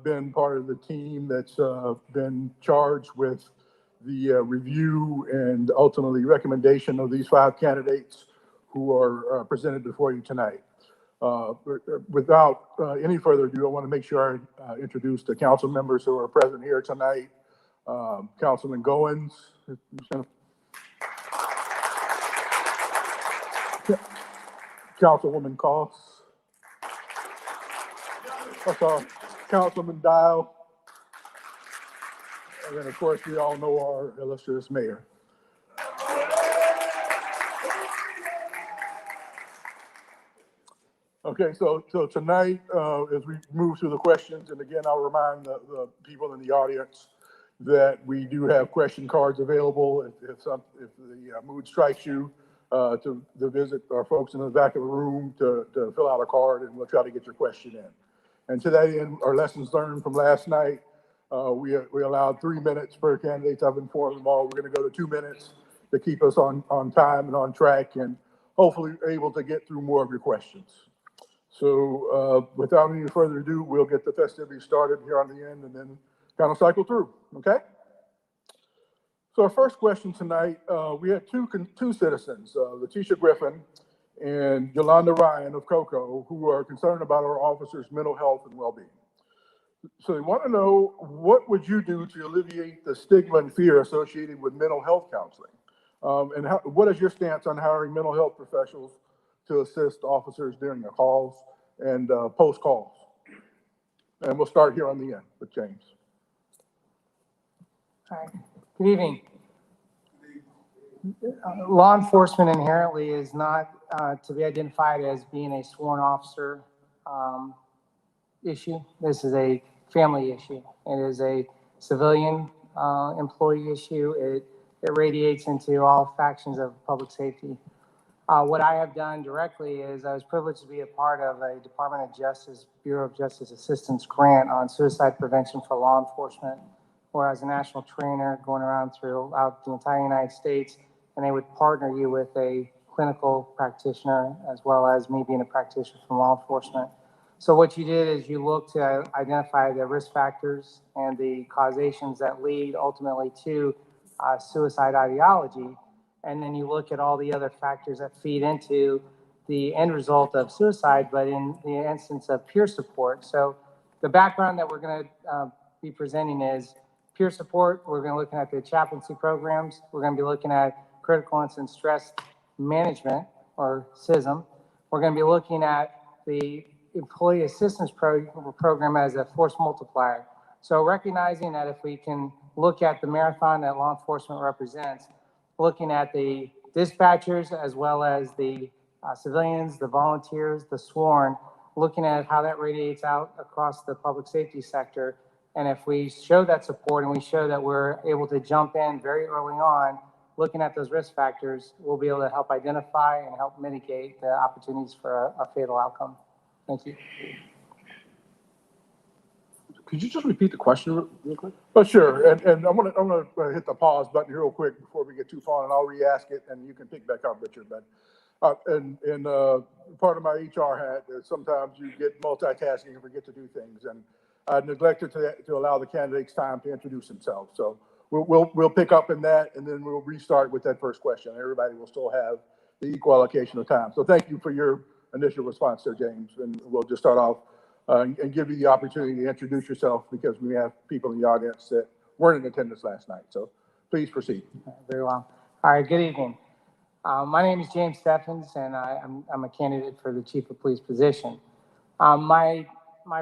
been part of the team that's been charged with the review and ultimately recommendation of these 5 candidates who are presented before you tonight. Without any further ado, I want to make sure I introduce the council members who are present here tonight. Councilman Goins, Councilwoman Koss, Councilman Dial, and then of course we all know our illustrious mayor. Okay, so tonight, as we move through the questions, and again, I'll remind the people in the audience that we do have question cards available if the mood strikes you to visit our folks in the back of the room to fill out a card, and we'll try to get your question in. And today, in our lessons learned from last night, we allowed 3 minutes per candidate. I've informed them all we're going to go to 2 minutes to keep us on time and on track, and hopefully able to get through more of your questions. So without any further ado, we'll get the festivities started here on the end and then kind of cycle through, okay? So our first question tonight, we had two citizens, Letitia Griffin and Yolanda Ryan of Cocoa, who are concerned about our officers' mental health and well-being. So they want to know, what would you do to alleviate the stigma and fear associated with mental health counseling? And what is your stance on hiring mental health professionals to assist officers during their calls and post calls? And we'll start here on the end with James. All right. Good evening. Law enforcement inherently is not to be identified as being a sworn officer issue. This is a family issue. It is a civilian employee issue. It radiates into all factions of public safety. What I have done directly is I was privileged to be a part of a Department of Justice, Bureau of Justice Assistance grant on suicide prevention for law enforcement, where I was a national trainer going around throughout the entire United States, and they would partner you with a clinical practitioner as well as me being a practitioner from law enforcement. So what you did is you looked to identify the risk factors and the causations that lead ultimately to suicide ideology. And then you look at all the other factors that feed into the end result of suicide, but in the instance of peer support. So the background that we're going to be presenting is peer support. We're going to be looking at the chaplaincy programs. We're going to be looking at critical incident stress management, or CISM. We're going to be looking at the employee assistance program as a force multiplier. So recognizing that if we can look at the marathon that law enforcement represents, looking at the dispatchers as well as the civilians, the volunteers, the sworn, looking at how that radiates out across the public safety sector. And if we show that support and we show that we're able to jump in very early on, looking at those risk factors, we'll be able to help identify and help mitigate the opportunities for a fatal outcome. Thank you. Could you just repeat the question real quick? Oh, sure. And I'm gonna hit the pause button real quick before we get too far, and I'll re-ask it, and you can pick back up, Richard. But part of my HR hat is sometimes you get multitasking and forget to do things, and I neglected to allow the candidates time to introduce themselves. So we'll pick up in that, and then we'll restart with that first question. Everybody will still have the equal allocation of time. So thank you for your initial response there, James, and we'll just start off and give you the opportunity to introduce yourself, because we have people in the audience that weren't in attendance last night. So please proceed. Very well. All right, good evening. My name is James Steffens, and I'm a candidate for the Chief of Police position. My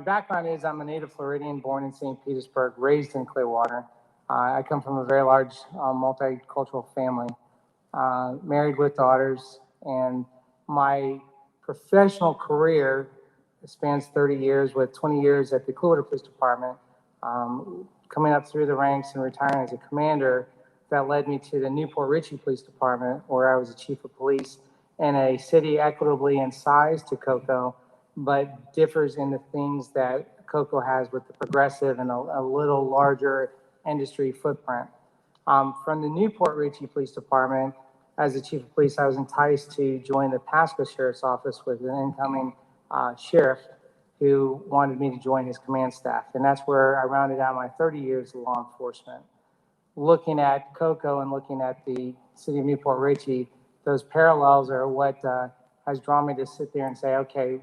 background is I'm a native Floridian, born in St. Petersburg, raised in Clearwater. I come from a very large multicultural family, married with daughters, and my professional career spans 30 years, with 20 years at the Clearwater Police Department, coming up through the ranks and retiring as a commander. That led me to the Newport Richey Police Department, where I was the chief of police in a city equitably in size to Cocoa, but differs in the things that Cocoa has with the progressive and a little larger industry footprint. From the Newport Richey Police Department, as the chief of police, I was enticed to join the Pasco Sheriff's Office with an incoming sheriff, who wanted me to join his command staff. And that's where I rounded out my 30 years of law enforcement. Looking at Cocoa and looking at the city of Newport Richey, those parallels are what has drawn me to sit there and say, okay,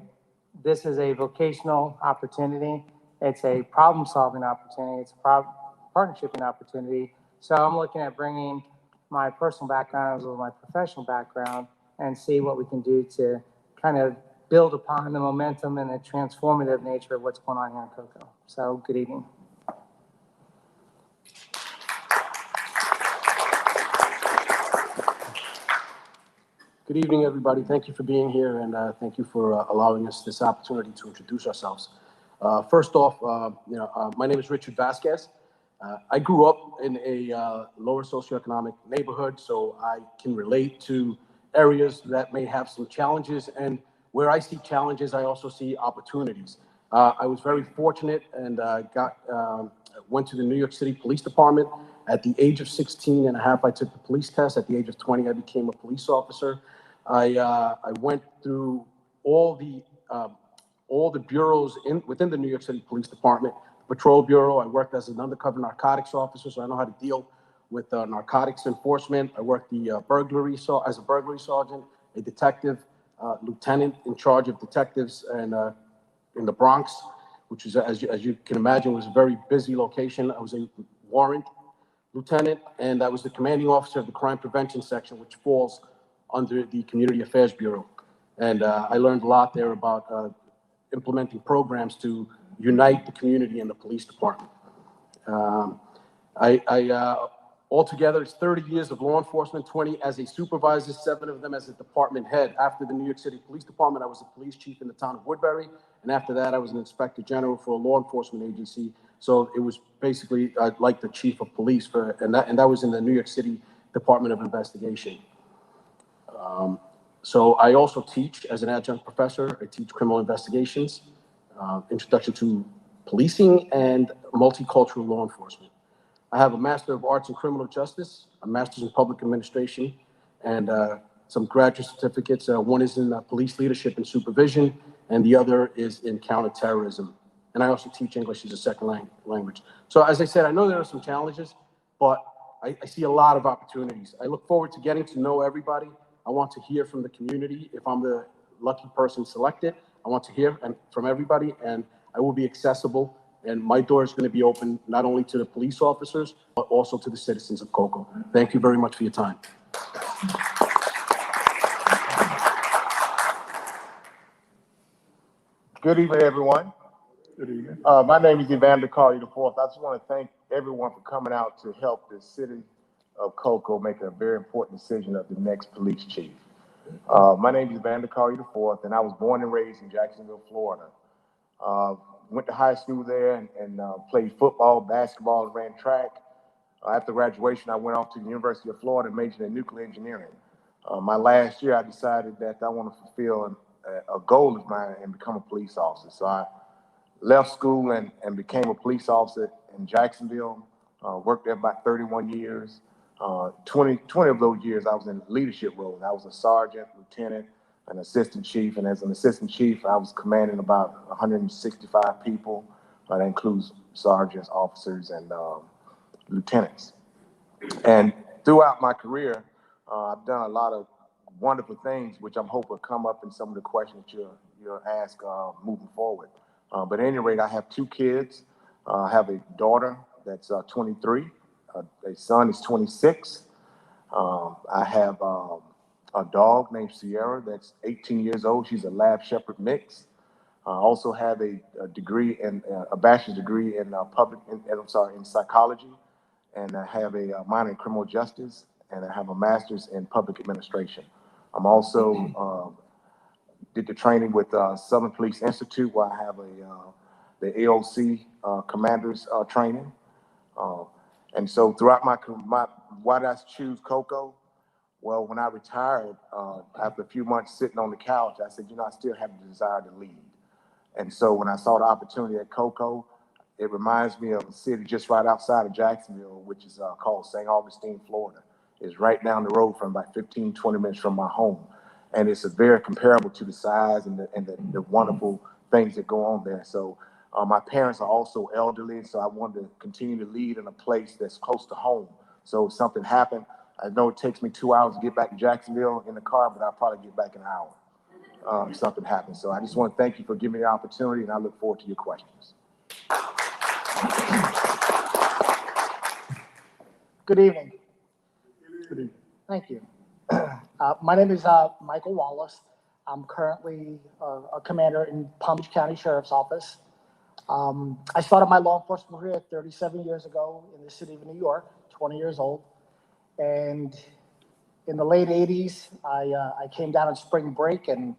this is a vocational opportunity. It's a problem-solving opportunity. It's a partnership opportunity. So I'm looking at bringing my personal background as well as my professional background and see what we can do to kind of build upon the momentum and the transformative nature of what's going on here in Cocoa. So good evening. Good evening, everybody. Thank you for being here, and thank you for allowing us this opportunity to introduce ourselves. First off, my name is Richard Vasquez. I grew up in a lower socioeconomic neighborhood, so I can relate to areas that may have some challenges, and where I see challenges, I also see opportunities. I was very fortunate and went to the New York City Police Department. At the age of 16 and a half, I took the police test. At the age of 20, I became a police officer. I went through all the bureaus within the New York City Police Department. Patrol Bureau, I worked as an undercover narcotics officer, so I know how to deal with narcotics enforcement. I worked as a burglary sergeant, a detective, lieutenant in charge of detectives and in the Bronx, which is, as you can imagine, was a very busy location. I was a warrant lieutenant, and I was the commanding officer of the crime prevention section, which falls under the Community Affairs Bureau. And I learned a lot there about implementing programs to unite the community and the police department. Altogether, it's 30 years of law enforcement, 20 as a supervisor, 7 of them as a department head. After the New York City Police Department, I was a police chief in the town of Woodbury. And after that, I was an inspector general for a law enforcement agency. So it was basically like the chief of police and that was in the New York City Department of Investigation. So I also teach as an adjunct professor. I teach criminal investigations, introduction to policing, and multicultural law enforcement. I have a Master of Arts in Criminal Justice, a Master's in Public Administration, and some graduate certificates. One is in police leadership and supervision, and the other is in counterterrorism. And I also teach English as a second language. So as I said, I know there are some challenges, but I see a lot of opportunities. I look forward to getting to know everybody. I want to hear from the community. If I'm the lucky person selected, I want to hear from everybody, and I will be accessible. And my door is going to be open not only to the police officers, but also to the citizens of Cocoa. Thank you very much for your time. Good evening, everyone. Good evening. My name is Evander Collier IV. I just want to thank everyone for coming out to help the city of Cocoa make a very important decision of the next police chief. My name is Evander Collier IV, and I was born and raised in Jacksonville, Florida. Went to high school there and played football, basketball, and ran track. After graduation, I went off to the University of Florida and majored in nuclear engineering. My last year, I decided that I want to fulfill a goal of mine and become a police officer. So I left school and became a police officer in Jacksonville. Worked there about 31 years. 20 of those years, I was in leadership roles. I was a sergeant, lieutenant, an assistant chief, and as an assistant chief, I was commanding about 165 people. That includes sergeants, officers, and lieutenants. And throughout my career, I've done a lot of wonderful things, which I'm hoping will come up in some of the questions you'll ask moving forward. But at any rate, I have 2 kids. I have a daughter that's 23. A son is 26. I have a dog named Sierra that's 18 years old. She's a lab shepherd mix. I also have a degree a bachelor's degree in in psychology, and I have a minor in criminal justice, and I have a master's in public administration. I'm also did the training with Southern Police Institute, where I have the AOC commanders training. And so throughout why did I choose Cocoa? Well, when I retired, after a few months sitting on the couch, I said, I still have the desire to lead. And so when I saw the opportunity at Cocoa, it reminds me of a city just right outside of Jacksonville, which is called St. Augustine, Florida. It's right down the road from about 15-20 minutes from my home. And it's very comparable to the size and the wonderful things that go on there. So my parents are also elderly, so I wanted to continue to lead in a place that's close to home. So if something happened, I know it takes me 2 hours to get back to Jacksonville in the car, but I'll probably get back in an hour if something happens. So I just want to thank you for giving me the opportunity, and I look forward to your questions. Good evening. Good evening. Thank you. My name is Michael Wallace. I'm currently a commander in Palm Beach County Sheriff's Office. I started my law enforcement career 37 years ago in the city of New York, 20 years old. And in the late 80s, I came down on spring break and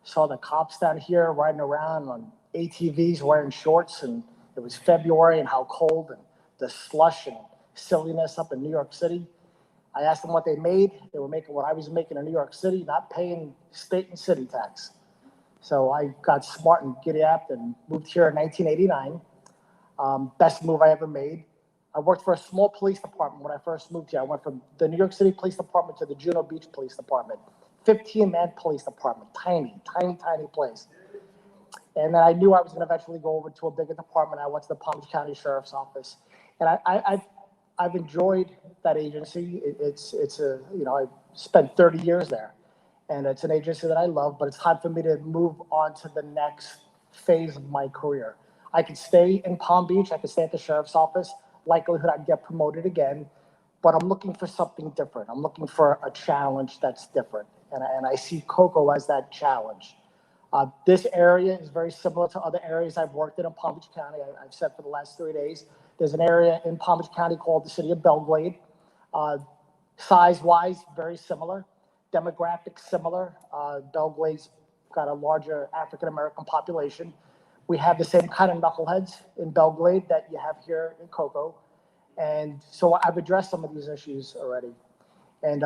saw the cops down here riding around on ATVs wearing shorts, and it was February and how cold and the slush and silliness up in New York City. I asked them what they made. They were making what I was making in New York City, not paying state and city tax. So I got smart and giddy-upped and moved here in 1989. Best move I ever made. I worked for a small police department when I first moved here. I went from the New York City Police Department to the Juno Beach Police Department. 15-man police department, tiny, tiny, tiny place. And then I knew I was gonna eventually go over to a bigger department. I went to the Palm Beach County Sheriff's Office. And I've enjoyed that agency. It's a, you know, I spent 30 years there, and it's an agency that I love, but it's time for me to move on to the next phase of my career. I could stay in Palm Beach, I could stay at the Sheriff's Office, likelihood I'd get promoted again, but I'm looking for something different. I'm looking for a challenge that's different, and I see Cocoa as that challenge. This area is very similar to other areas I've worked in Palm Beach County. I've said for the last 3 days, there's an area in Palm Beach County called the city of Belgrade. Size-wise, very similar. Demographics, similar. Belgrade's got a larger African-American population. We have the same kind of knuckleheads in Belgrade that you have here in Cocoa. And so I've addressed some of these issues already. And,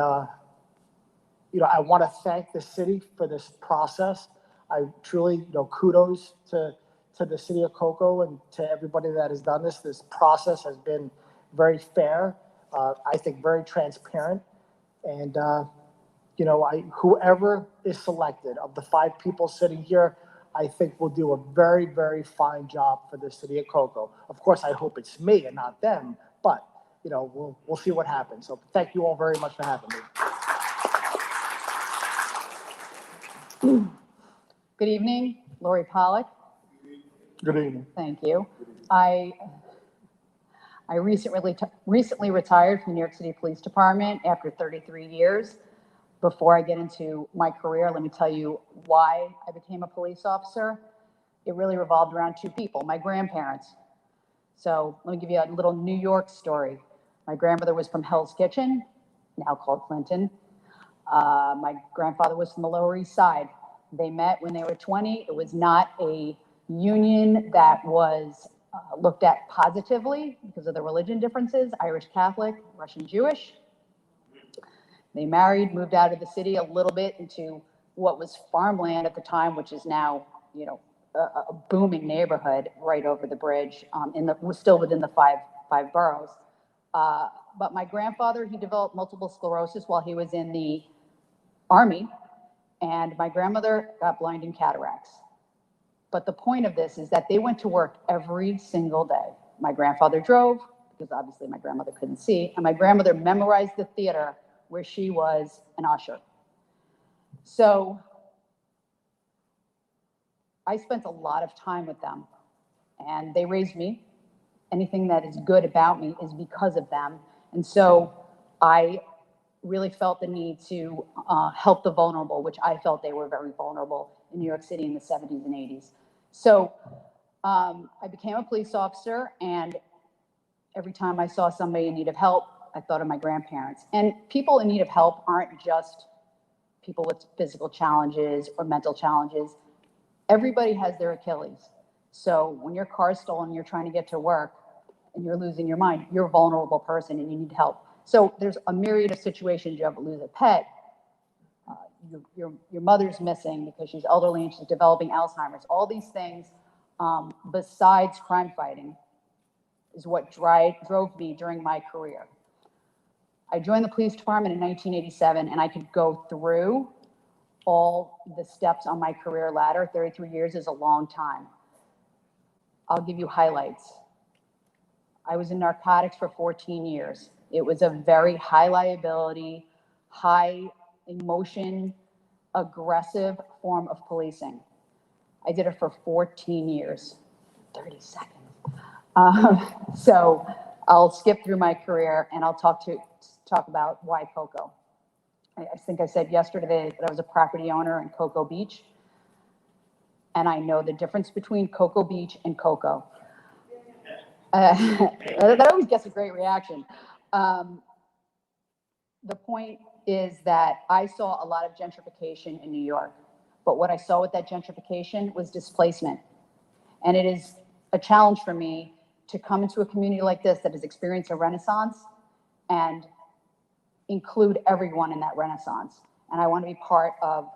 you know, I want to thank the city for this process. I truly, you know, kudos to the city of Cocoa and to everybody that has done this. This process has been very fair, I think very transparent. And, you know, whoever is selected of the 5 people sitting here, I think will do a very, very fine job for the city of Cocoa. Of course, I hope it's me and not them, but, you know, we'll see what happens. So thank you all very much for having me. Good evening, Lori Pollock. Good evening. Thank you. I recently retired from the New York City Police Department after 33 years. Before I get into my career, let me tell you why I became a police officer. It really revolved around 2 people, my grandparents. So let me give you a little New York story. My grandmother was from Hell's Kitchen, now called Clinton. My grandfather was from the Lower East Side. They met when they were 20. It was not a union that was looked at positively because of the religion differences, Irish Catholic, Russian Jewish. They married, moved out of the city a little bit into what was farmland at the time, which is now, you know, a booming neighborhood right over the bridge, was still within the five boroughs. But my grandfather, he developed multiple sclerosis while he was in the Army, and my grandmother got blinding cataracts. But the point of this is that they went to work every single day. My grandfather drove, because obviously my grandmother couldn't see, and my grandmother memorized the theater where she was an usher. So I spent a lot of time with them, and they raised me. Anything that is good about me is because of them. And so I really felt the need to help the vulnerable, which I felt they were very vulnerable in New York City in the 70s and 80s. So I became a police officer, and every time I saw somebody in need of help, I thought of my grandparents. And people in need of help aren't just people with physical challenges or mental challenges. Everybody has their Achilles. So when your car's stolen, you're trying to get to work and you're losing your mind, you're a vulnerable person and you need help. So there's a myriad of situations. You have to lose a pet. Your mother's missing because she's elderly and she's developing Alzheimer's. All these things, besides crime fighting, is what drove me during my career. I joined the police department in 1987, and I could go through all the steps on my career ladder. 33 years is a long time. I'll give you highlights. I was in narcotics for 14 years. It was a very high liability, high emotion, aggressive form of policing. I did it for 14 years, 30 seconds. So I'll skip through my career and I'll talk about why Cocoa. I think I said yesterday that I was a property owner in Cocoa Beach, and I know the difference between Cocoa Beach and Cocoa. That always gets a great reaction. The point is that I saw a lot of gentrification in New York, but what I saw with that gentrification was displacement. And it is a challenge for me to come into a community like this that has experienced a renaissance and include everyone in that renaissance. And I want to be part of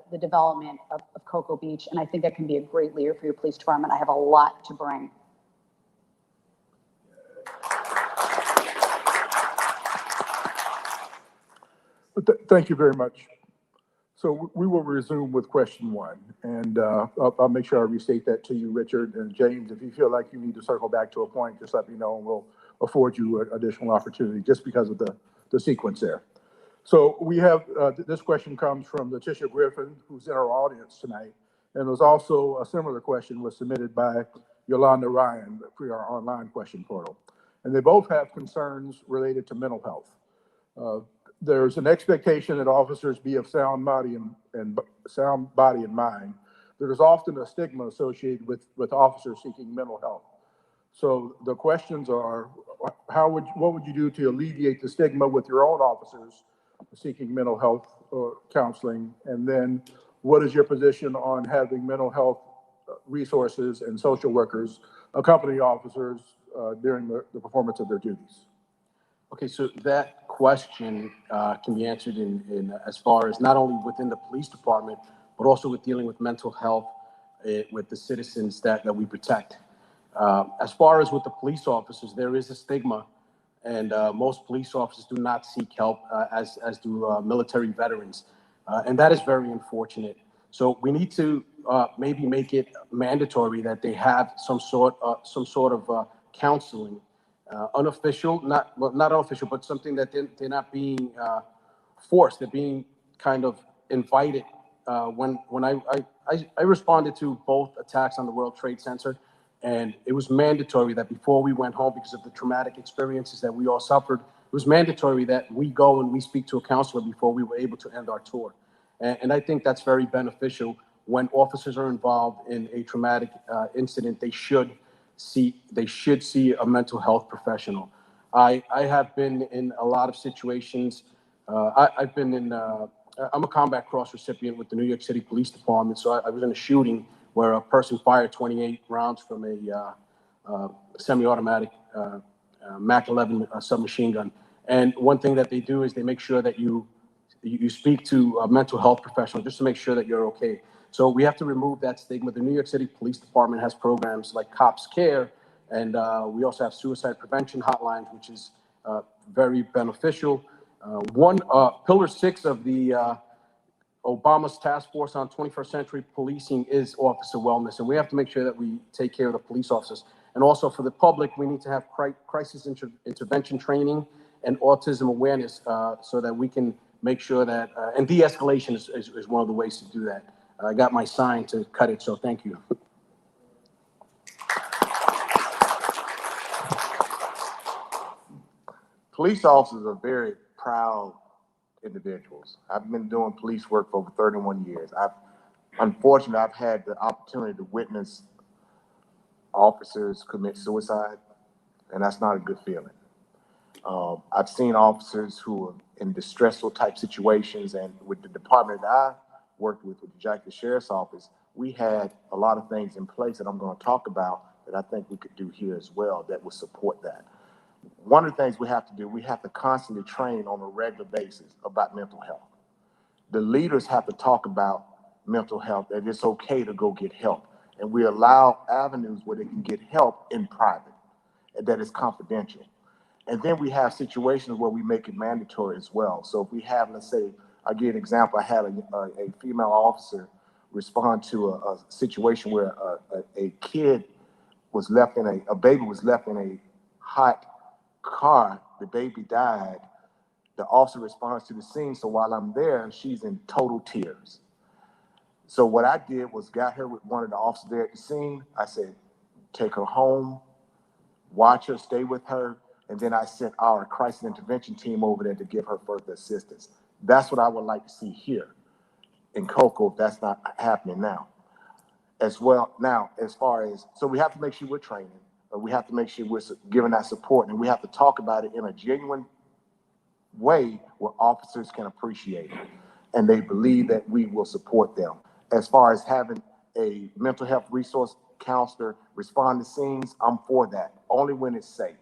the development of Cocoa Beach. And I think I can be a great leader for your police department. I have a lot to bring. Thank you very much. So we will resume with question one, and I'll make sure I restate that to you, Richard. And James, if you feel like you need to circle back to a point, just let me know, and we'll afford you additional opportunity just because of the sequence there. So we have, this question comes from Letitia Griffin, who's in our audience tonight. And there's also a similar question was submitted by Yolanda Ryan through our online question portal. And they both have concerns related to mental health. There's an expectation that officers be of sound body and mind. There's often a stigma associated with officers seeking mental health. So the questions are, what would you do to alleviate the stigma with your own officers seeking mental health counseling? And then what is your position on having mental health resources and social workers accompany officers during the performance of their duties? Okay, so that question can be answered in as far as not only within the police department, but also with dealing with mental health with the citizens that we protect. As far as with the police officers, there is a stigma, and most police officers do not seek help, as do military veterans, and that is very unfortunate. So we need to maybe make it mandatory that they have some sort of counseling. Unofficial, not unofficial, but something that they're not being forced. They're being kind of invited. When I responded to both attacks on the World Trade Center, and it was mandatory that before we went home, because of the traumatic experiences that we all suffered, it was mandatory that we go and we speak to a counselor before we were able to end our tour. And I think that's very beneficial. When officers are involved in a traumatic incident, they should see a mental health professional. I have been in a lot of situations. I've been in, I'm a Combat Cross recipient with the New York City Police Department. So I was in a shooting where a person fired 28 rounds from a semi-automatic Mac 11 submachine gun. And one thing that they do is they make sure that you speak to a mental health professional just to make sure that you're okay. So we have to remove that stigma. The New York City Police Department has programs like Cops Care, and we also have suicide prevention hotlines, which is very beneficial. Pillar 6 of the Obama's task force on 21st century policing is officer wellness, and we have to make sure that we take care of the police officers. And also for the public, we need to have crisis intervention training and autism awareness so that we can make sure that, and de-escalation is one of the ways to do that. I got my sign to cut it, so thank you. Police officers are very proud individuals. I've been doing police work for over 31 years. Unfortunately, I've had the opportunity to witness officers commit suicide, and that's not a good feeling. I've seen officers who are in distressful type situations, and with the department that I worked with the Jackson Sheriff's Office, we had a lot of things in place that I'm going to talk about that I think we could do here as well that would support that. One of the things we have to do, we have to constantly train on a regular basis about mental health. The leaders have to talk about mental health, that it's okay to go get help. And we allow avenues where they can get help in private, and that is confidential. And then we have situations where we make it mandatory as well. So if we have, let's say, I'll give you an example. I had a female officer respond to a situation where a kid was left in a baby was left in a hot car. The baby died. The officer responds to the scene. So while I'm there, she's in total tears. So what I did was got her with one of the officers there at the scene. I said, take her home, watch her, stay with her. And then I sent our crisis intervention team over there to give her further assistance. That's what I would like to see here in Cocoa. That's not happening now. As well, now, as far as, so we have to make sure we're training, we have to make sure we're giving that support, and we have to talk about it in a genuine way where officers can appreciate it and they believe that we will support them. As far as having a mental health resource counselor respond to scenes, I'm for that, only when it's safe.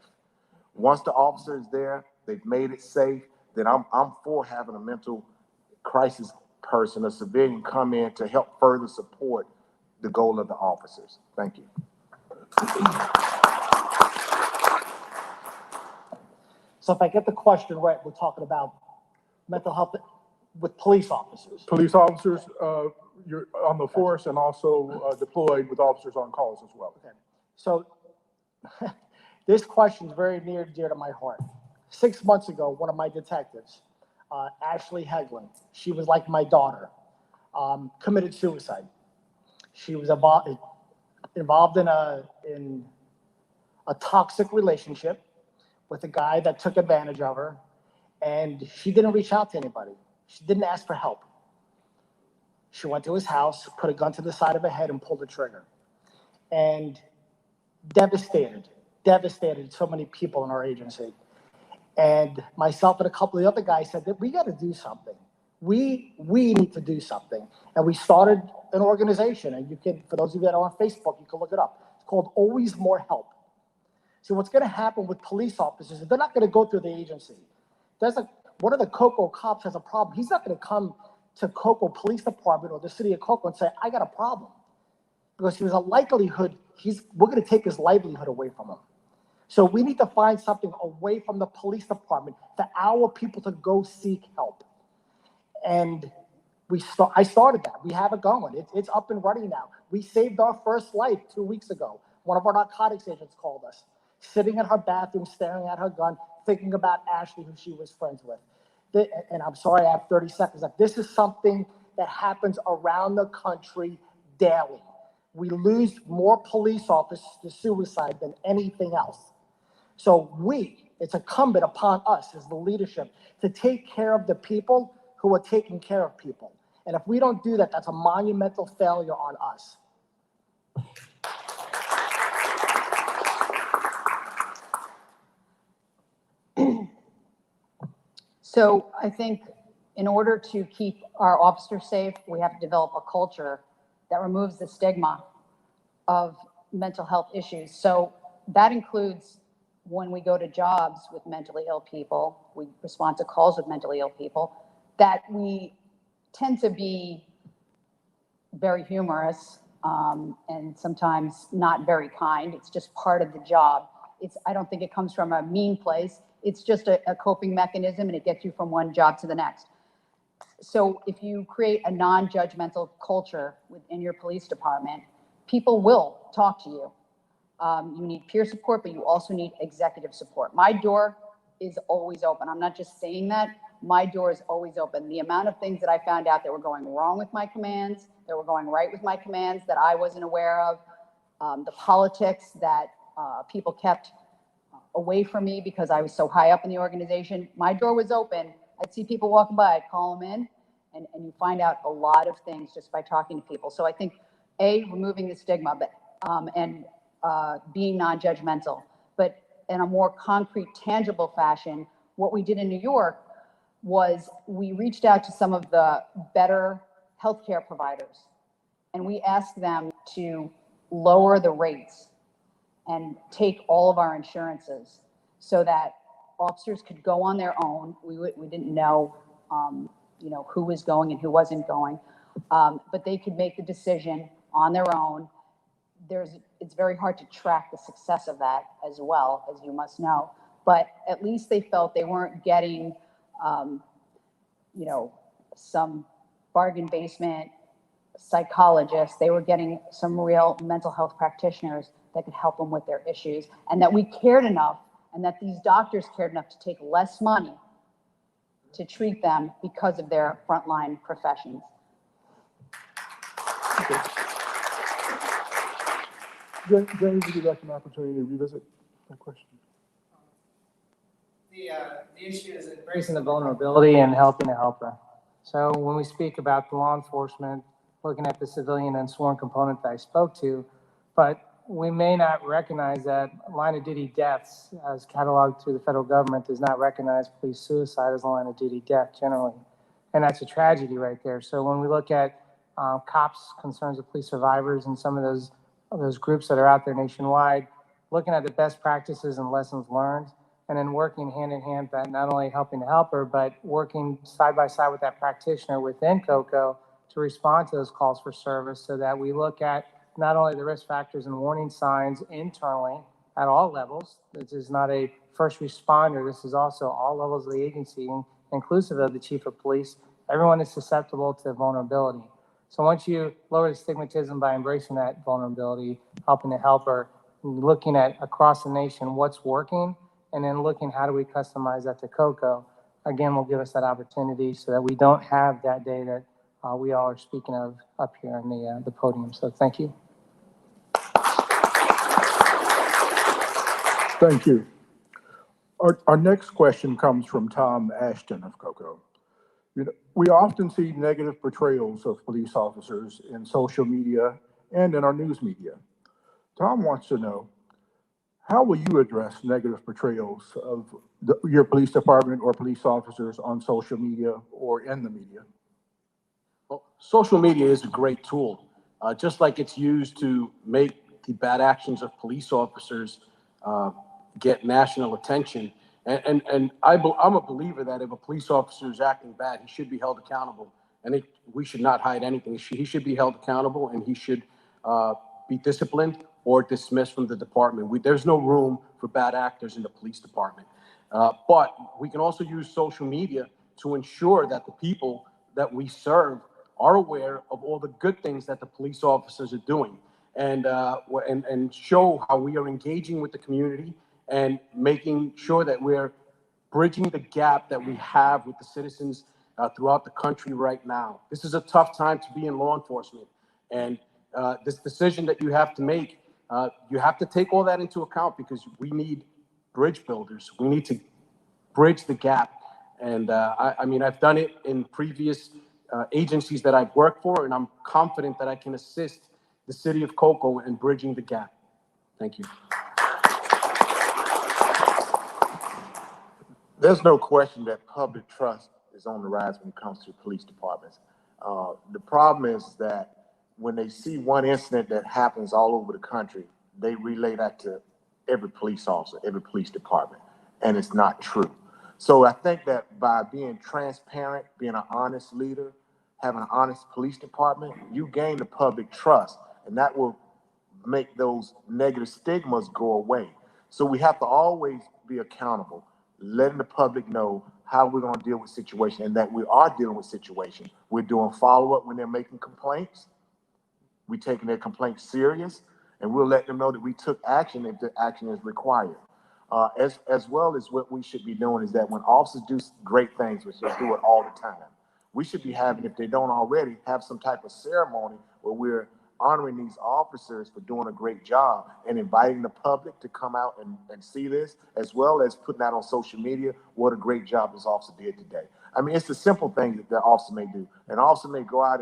Once the officer is there, they've made it safe, then I'm for having a mental crisis person, a civilian, come in to help further support the goal of the officers. Thank you. So if I get the question right, we're talking about mental health with police officers. Police officers, you're on the force and also deployed with officers on calls as well. Okay. So this question is very near and dear to my heart. 6 months ago, one of my detectives, Ashley Heglin, she was like my daughter, committed suicide. She was involved in a toxic relationship with a guy that took advantage of her, and she didn't reach out to anybody. She didn't ask for help. She went to his house, put a gun to the side of her head, and pulled the trigger. And devastated so many people in our agency. And myself and a couple of the other guys said that we got to do something. We need to do something. And we started an organization, and you can, for those of you that are on Facebook, you can look it up. It's called Always More Help. See, what's going to happen with police officers is they're not going to go through the agency. One of the Cocoa cops has a problem. He's not going to come to Cocoa Police Department or the city of Cocoa and say, I got a problem. Because there's a likelihood we're going to take his livelihood away from him. So we need to find something away from the police department for our people to go seek help. And I started that. We have it going. It's up and running now. We saved our first life 2 weeks ago. One of our narcotics agents called us, sitting in her bathroom, staring at her gun, thinking about Ashley, who she was friends with. And I'm sorry, I have 30 seconds left. This is something that happens around the country daily. We lose more police officers to suicide than anything else. So it's incumbent upon us as the leadership to take care of the people who are taking care of people. And if we don't do that, that's a monumental failure on us. So I think in order to keep our officers safe, we have to develop a culture that removes the stigma of mental health issues. So that includes when we go to jobs with mentally ill people, we respond to calls with mentally ill people, that we tend to be very humorous and sometimes not very kind. It's just part of the job. I don't think it comes from a mean place. It's just a coping mechanism, and it gets you from one job to the next. So if you create a non-judgmental culture within your police department, people will talk to you. You need peer support, but you also need executive support. My door is always open. I'm not just saying that. My door is always open. The amount of things that I found out that were going wrong with my commands, that were going right with my commands that I wasn't aware of, the politics that people kept away from me because I was so high up in the organization, my door was open. I'd see people walking by, I'd call them in, and you find out a lot of things just by talking to people. So I think, removing the stigma, but being non-judgmental, but in a more concrete, tangible fashion, what we did in New York was we reached out to some of the better healthcare providers, and we asked them to lower the rates and take all of our insurances so that officers could go on their own. We didn't know, who was going and who wasn't going, but they could make the decision on their own. It's very hard to track the success of that as well, as you must know, but at least they felt they weren't getting, some bargain basement psychologists. They were getting some real mental health practitioners that could help them with their issues, and that we cared enough, and that these doctors cared enough to take less money to treat them because of their frontline professions. James, would you like an opportunity to revisit that question? The issue is embracing the vulnerability and helping the helper. So when we speak about the law enforcement, looking at the civilian and sworn component that I spoke to, but we may not recognize that line of duty deaths as cataloged through the federal government does not recognize police suicide as a line of duty death generally. And that's a tragedy right there. So when we look at cops' concerns of police survivors and some of those groups that are out there nationwide, looking at the best practices and lessons learned, and then working hand in hand, that not only helping the helper, but working side by side with that practitioner within COCO to respond to those calls for service, so that we look at not only the risk factors and warning signs internally at all levels. This is not a first responder. This is also all levels of the agency, inclusive of the chief of police. Everyone is susceptible to vulnerability. So once you lower the stigmatism by embracing that vulnerability, helping the helper, looking at across the nation what's working, and then looking how do we customize that to COCO, again, will give us that opportunity so that we don't have that day that we all are speaking of up here on the podium. So thank you. Thank you. Our next question comes from Tom Ashton of COCO. You know, we often see negative portrayals of police officers in social media and in our news media. Tom wants to know, how will you address negative portrayals of your police department or police officers on social media or in the media? Well, social media is a great tool, just like it's used to make the bad actions of police officers get national attention. And I'm a believer that if a police officer is acting bad, he should be held accountable, and we should not hide anything. He should be held accountable, and he should be disciplined or dismissed from the department. There's no room for bad actors in the police department. But we can also use social media to ensure that the people that we serve are aware of all the good things that the police officers are doing, and show how we are engaging with the community and making sure that we're bridging the gap that we have with the citizens throughout the country right now. This is a tough time to be in law enforcement, and this decision that you have to make, you have to take all that into account, because we need bridge builders. We need to bridge the gap. And I mean, I've done it in previous agencies that I've worked for, and I'm confident that I can assist the city of COCO in bridging the gap. Thank you. There's no question that public trust is on the rise when it comes to police departments. The problem is that when they see one incident that happens all over the country, they relay that to every police officer, every police department, and it's not true. So I think that by being transparent, being an honest leader, having an honest police department, you gain the public trust, and that will make those negative stigmas go away. So we have to always be accountable, letting the public know how we're going to deal with situations, and that we are dealing with situations. We're doing follow-up when they're making complaints. We're taking their complaints serious, and we'll let them know that we took action if the action is required. As well as what we should be doing is that when officers do great things, which they do it all the time, we should be having, if they don't already, have some type of ceremony where we're honoring these officers for doing a great job and inviting the public to come out and see this, as well as putting out on social media what a great job this officer did today. I mean, it's the simple things that the officer may do. An officer may go out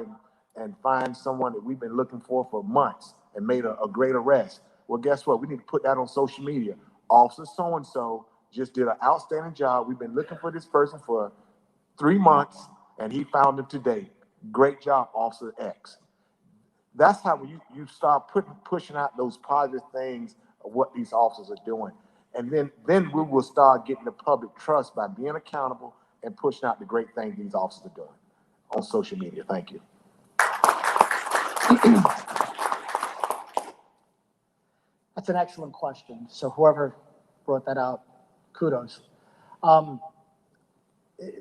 and find someone that we've been looking for months and made a great arrest. Well, guess what? We need to put that on social media. Officer so-and-so just did an outstanding job. We've been looking for this person for 3 months, and he found him today. Great job, Officer X. That's how you start pushing out those positive things of what these officers are doing. And then we will start getting the public trust by being accountable and pushing out the great things these officers are doing on social media. Thank you. That's an excellent question. So whoever brought that out, kudos.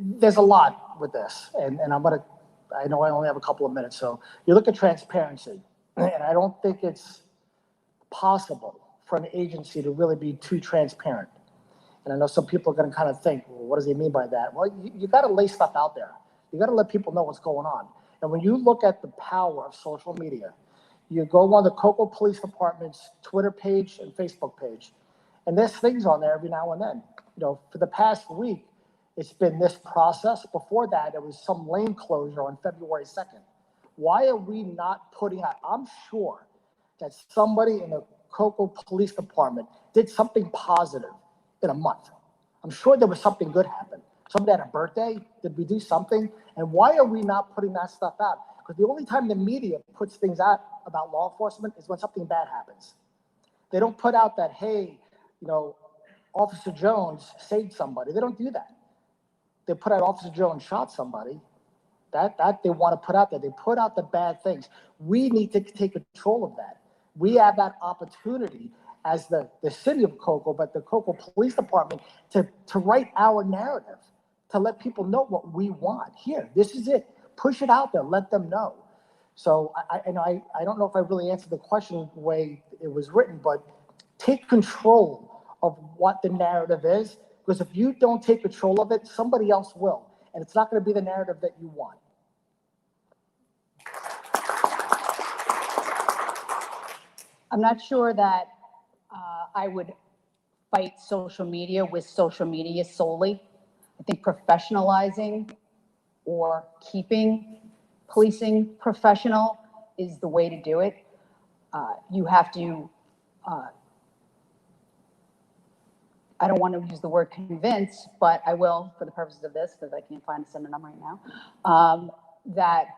there's a lot with this, and I know I only have a couple of minutes, so you look at transparency, and I don't think it's possible for an agency to really be too transparent. And I know some people are going to kind of think, well, what does he mean by that? Well, you got to lay stuff out there. You got to let people know what's going on. And when you look at the power of social media, you go on the Cocoa Police Department's Twitter page and Facebook page, and there's things on there every now and then. For the past week, it's been this process. Before that, there was some lane closure on February 2nd. Why are we not putting out? I'm sure that somebody in the Cocoa Police Department did something positive in a month. I'm sure there was something good happen. Somebody had a birthday. Did we do something? And why are we not putting that stuff out? Because the only time the media puts things out about law enforcement is when something bad happens. They don't put out that, hey, Officer Jones saved somebody. They don't do that. They put out Officer Jones shot somebody. That they want to put out there. They put out the bad things. We need to take control of that. We have that opportunity as the city of Cocoa, but the Cocoa Police Department to write our narrative, to let people know what we want. Here, this is it. Push it out there. Let them know. So I don't know if I really answered the question the way it was written, but take control of what the narrative is, because if you don't take control of it, somebody else will, and it's not going to be the narrative that you want. I'm not sure that I would fight social media with social media solely. I think professionalizing or keeping policing professional is the way to do it. You have to, I don't want to use the word convince, but I will for the purposes of this, because I can't find a synonym right now, that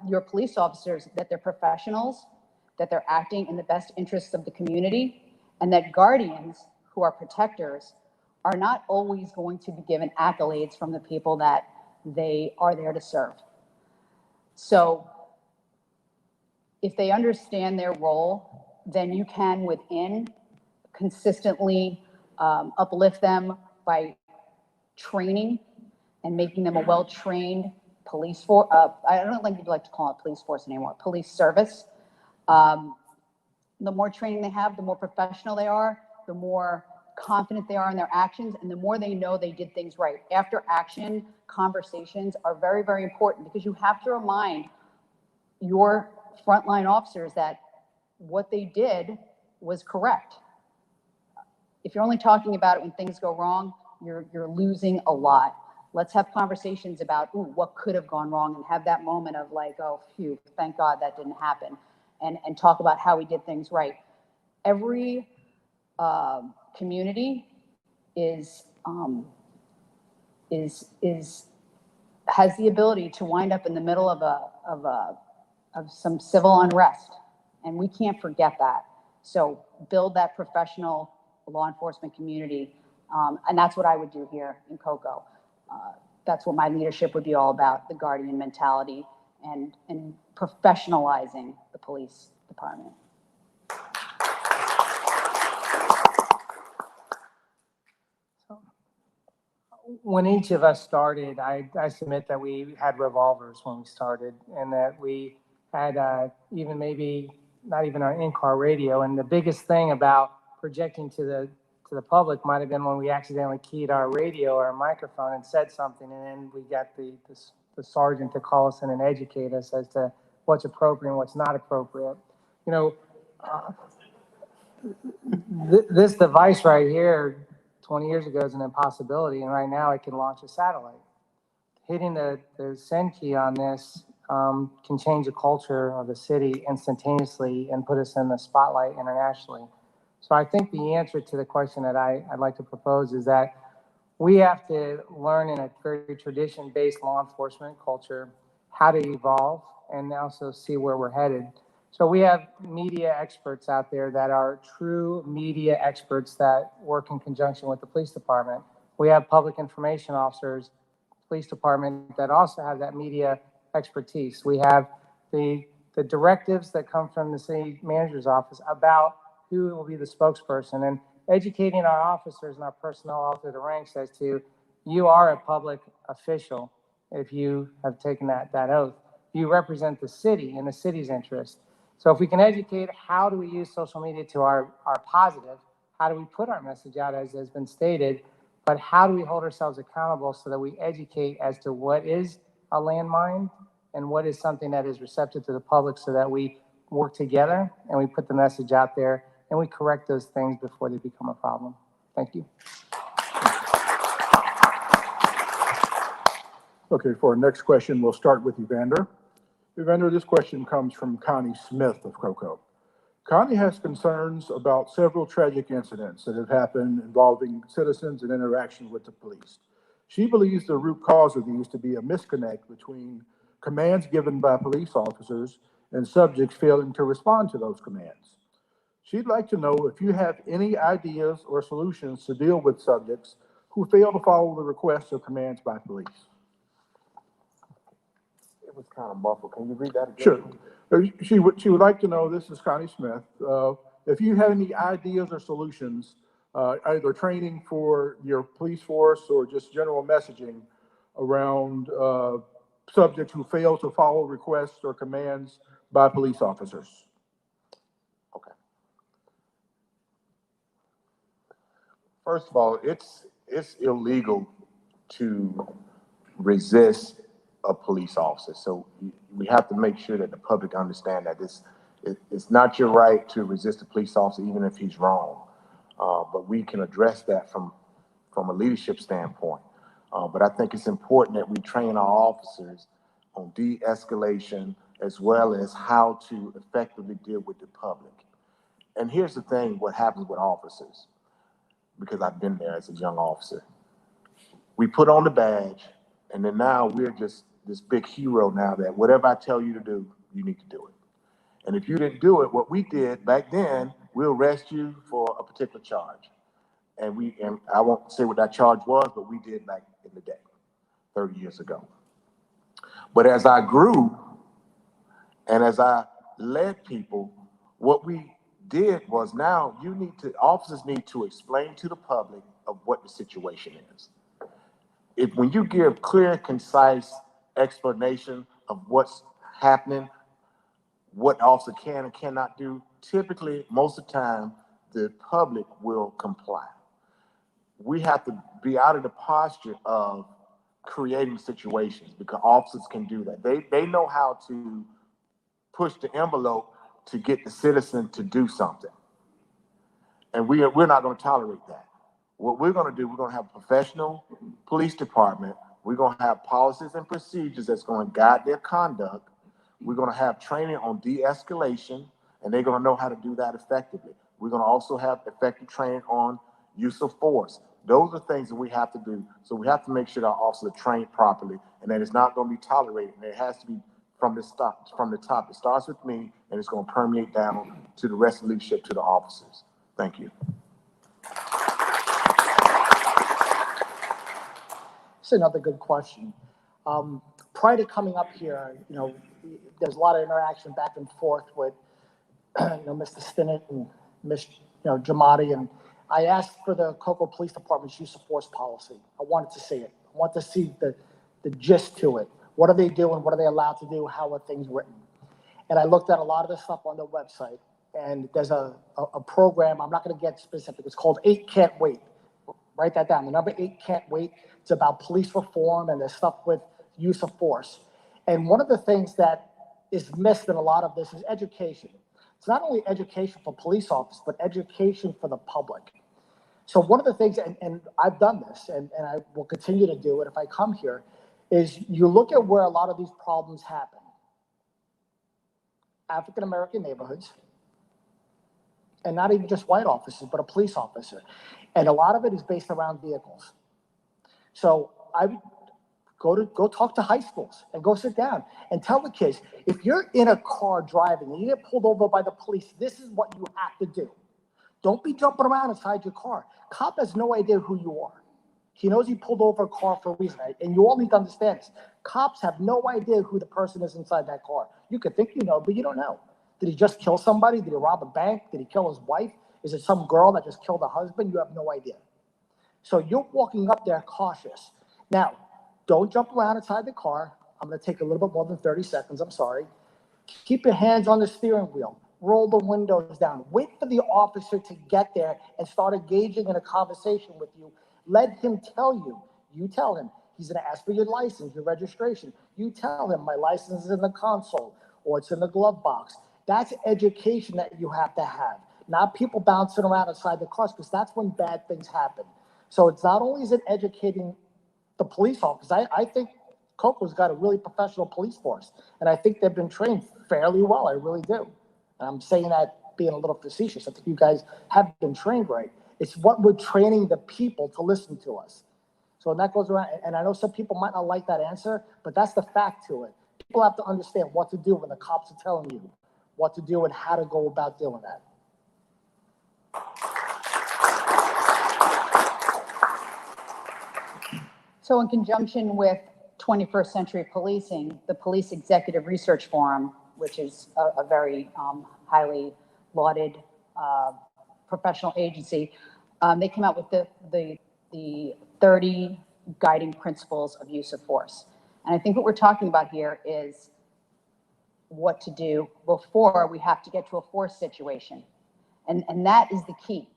your police officers, that they're professionals, that they're acting in the best interests of the community, and that guardians who are protectors are not always going to be given accolades from the people that they are there to serve. So if they understand their role, then you can within consistently uplift them by training and making them a well-trained police force. I don't think people like to call it police force anymore, police service. The more training they have, the more professional they are, the more confident they are in their actions, and the more they know they did things right. After action conversations are very, very important, because you have to remind your frontline officers that what they did was correct. If you're only talking about it when things go wrong, you're losing a lot. Let's have conversations about, ooh, what could have gone wrong, and have that moment of like, oh, phew, thank God that didn't happen, and talk about how we did things right. Every community has the ability to wind up in the middle of some civil unrest, and we can't forget that. So build that professional law enforcement community, and that's what I would do here in Cocoa. That's what my leadership would be all about: the guardian mentality and professionalizing the police department. When each of us started, I submit that we had revolvers when we started, and that we had even maybe not even our in-car radio. And the biggest thing about projecting to the public might have been when we accidentally keyed our radio or our microphone and said something, and then we got the sergeant to call us in and educate us as to what's appropriate and what's not appropriate. This device right here, 20 years ago, is an impossibility, and right now it can launch a satellite. Hitting the send key on this can change the culture of the city instantaneously and put us in the spotlight internationally. So I think the answer to the question that I'd like to propose is that we have to learn in a very tradition-based law enforcement culture how to evolve and also see where we're headed. So we have media experts out there that are true media experts that work in conjunction with the police department. We have public information officers, police department, that also have that media expertise. We have the directives that come from the city manager's office about who will be the spokesperson, and educating our officers and our personnel all through the ranks as to you are a public official if you have taken that oath. You represent the city and the city's interest. So if we can educate, how do we use social media to our positive? How do we put our message out, as has been stated? But how do we hold ourselves accountable so that we educate as to what is a landmine and what is something that is receptive to the public, so that we work together and we put the message out there and we correct those things before they become a problem. Thank you. Okay, for our next question, we'll start with Evander. Evander, this question comes from Connie Smith of Cocoa. Connie has concerns about several tragic incidents that have happened involving citizens and interaction with the police. She believes the root cause of these to be a misconnect between commands given by police officers and subjects failing to respond to those commands. She'd like to know if you have any ideas or solutions to deal with subjects who fail to follow the requests or commands by police. It was kind of muffled. Can you read that again? Sure. She would like to know, this is Connie Smith, if you have any ideas or solutions, either training for your police force or just general messaging around subjects who fail to follow requests or commands by police officers. Okay. First of all, it's illegal to resist a police officer. So we have to make sure that the public understand that it's not your right to resist a police officer, even if he's wrong. But we can address that from a leadership standpoint. But I think it's important that we train our officers on de-escalation, as well as how to effectively deal with the public. And here's the thing, what happens with officers, because I've been there as a young officer. We put on the badge, and then now we're just this big hero now that whatever I tell you to do, you need to do it. And if you didn't do it, what we did back then, we'll arrest you for a particular charge. And I won't say what that charge was, but we did back in the day, 30 years ago. But as I grew and as I led people, what we did was now officers need to explain to the public of what the situation is. When you give clear, concise explanation of what's happening, what the officer can and cannot do, typically, most of the time, the public will comply. We have to be out of the posture of creating situations, because officers can do that. They know how to push the envelope to get the citizen to do something. And we're not going to tolerate that. What we're going to do, we're going to have a professional police department. We're going to have policies and procedures that's going to guide their conduct. We're going to have training on de-escalation, and they're going to know how to do that effectively. We're going to also have effective training on use of force. Those are things that we have to do. So we have to make sure that our officers are trained properly, and that it's not going to be tolerated. And it has to be from the top. It starts with me, and it's going to permeate down to the rest of the leadership, to the officers. Thank you. That's another good question. Prior to coming up here, there's a lot of interaction back and forth with, Mr. Stinnett and Ms. Jamadi, and I asked for the Cocoa Police Department's use of force policy. I wanted to see it. I want to see the gist to it. What are they doing? What are they allowed to do? How are things written? And I looked at a lot of the stuff on the website, and there's a program, I'm not going to get specific, it's called 8 Can't Wait. Write that down. The number 8 Can't Wait. It's about police reform, and there's stuff with use of force. And one of the things that is missed in a lot of this is education. It's not only education for police officers, but education for the public. So one of the things, and I've done this, and I will continue to do it if I come here, is you look at where a lot of these problems happen. African-American neighborhoods, and not even just white officers, but a police officer. And a lot of it is based around vehicles. So I would go talk to high schools and go sit down and tell the kids, if you're in a car driving and you get pulled over by the police, this is what you have to do. Don't be jumping around inside your car. Cop has no idea who you are. He knows he pulled over a car for a reason, and you all need to understand this. Cops have no idea who the person is inside that car. You could think you know, but you don't know. Did he just kill somebody? Did he rob a bank? Did he kill his wife? Is it some girl that just killed her husband? You have no idea. So you're walking up there cautious. Now, don't jump around inside the car. I'm going to take a little bit more than 30 seconds. I'm sorry. Keep your hands on the steering wheel. Roll the windows down. Wait for the officer to get there and start engaging in a conversation with you. Let him tell you. You tell him. He's going to ask for your license, your registration. You tell him my license is in the console or it's in the glove box. That's education that you have to have. Not people bouncing around inside the cars, because that's when bad things happen. So it's not only is it educating the police officers. I think Coco's got a really professional police force, and I think they've been trained fairly well. I really do. And I'm saying that being a little facetious. I think you guys have been trained right. It's what we're training the people to listen to us. So that goes around, and I know some people might not like that answer, but that's the fact to it. People have to understand what to do when the cops are telling you what to do and how to go about doing that. So in conjunction with 21st Century Policing, the Police Executive Research Forum, which is a very highly lauded professional agency, they came out with the 30 guiding principles of use of force. And I think what we're talking about here is what to do before we have to get to a force situation. And that is the key.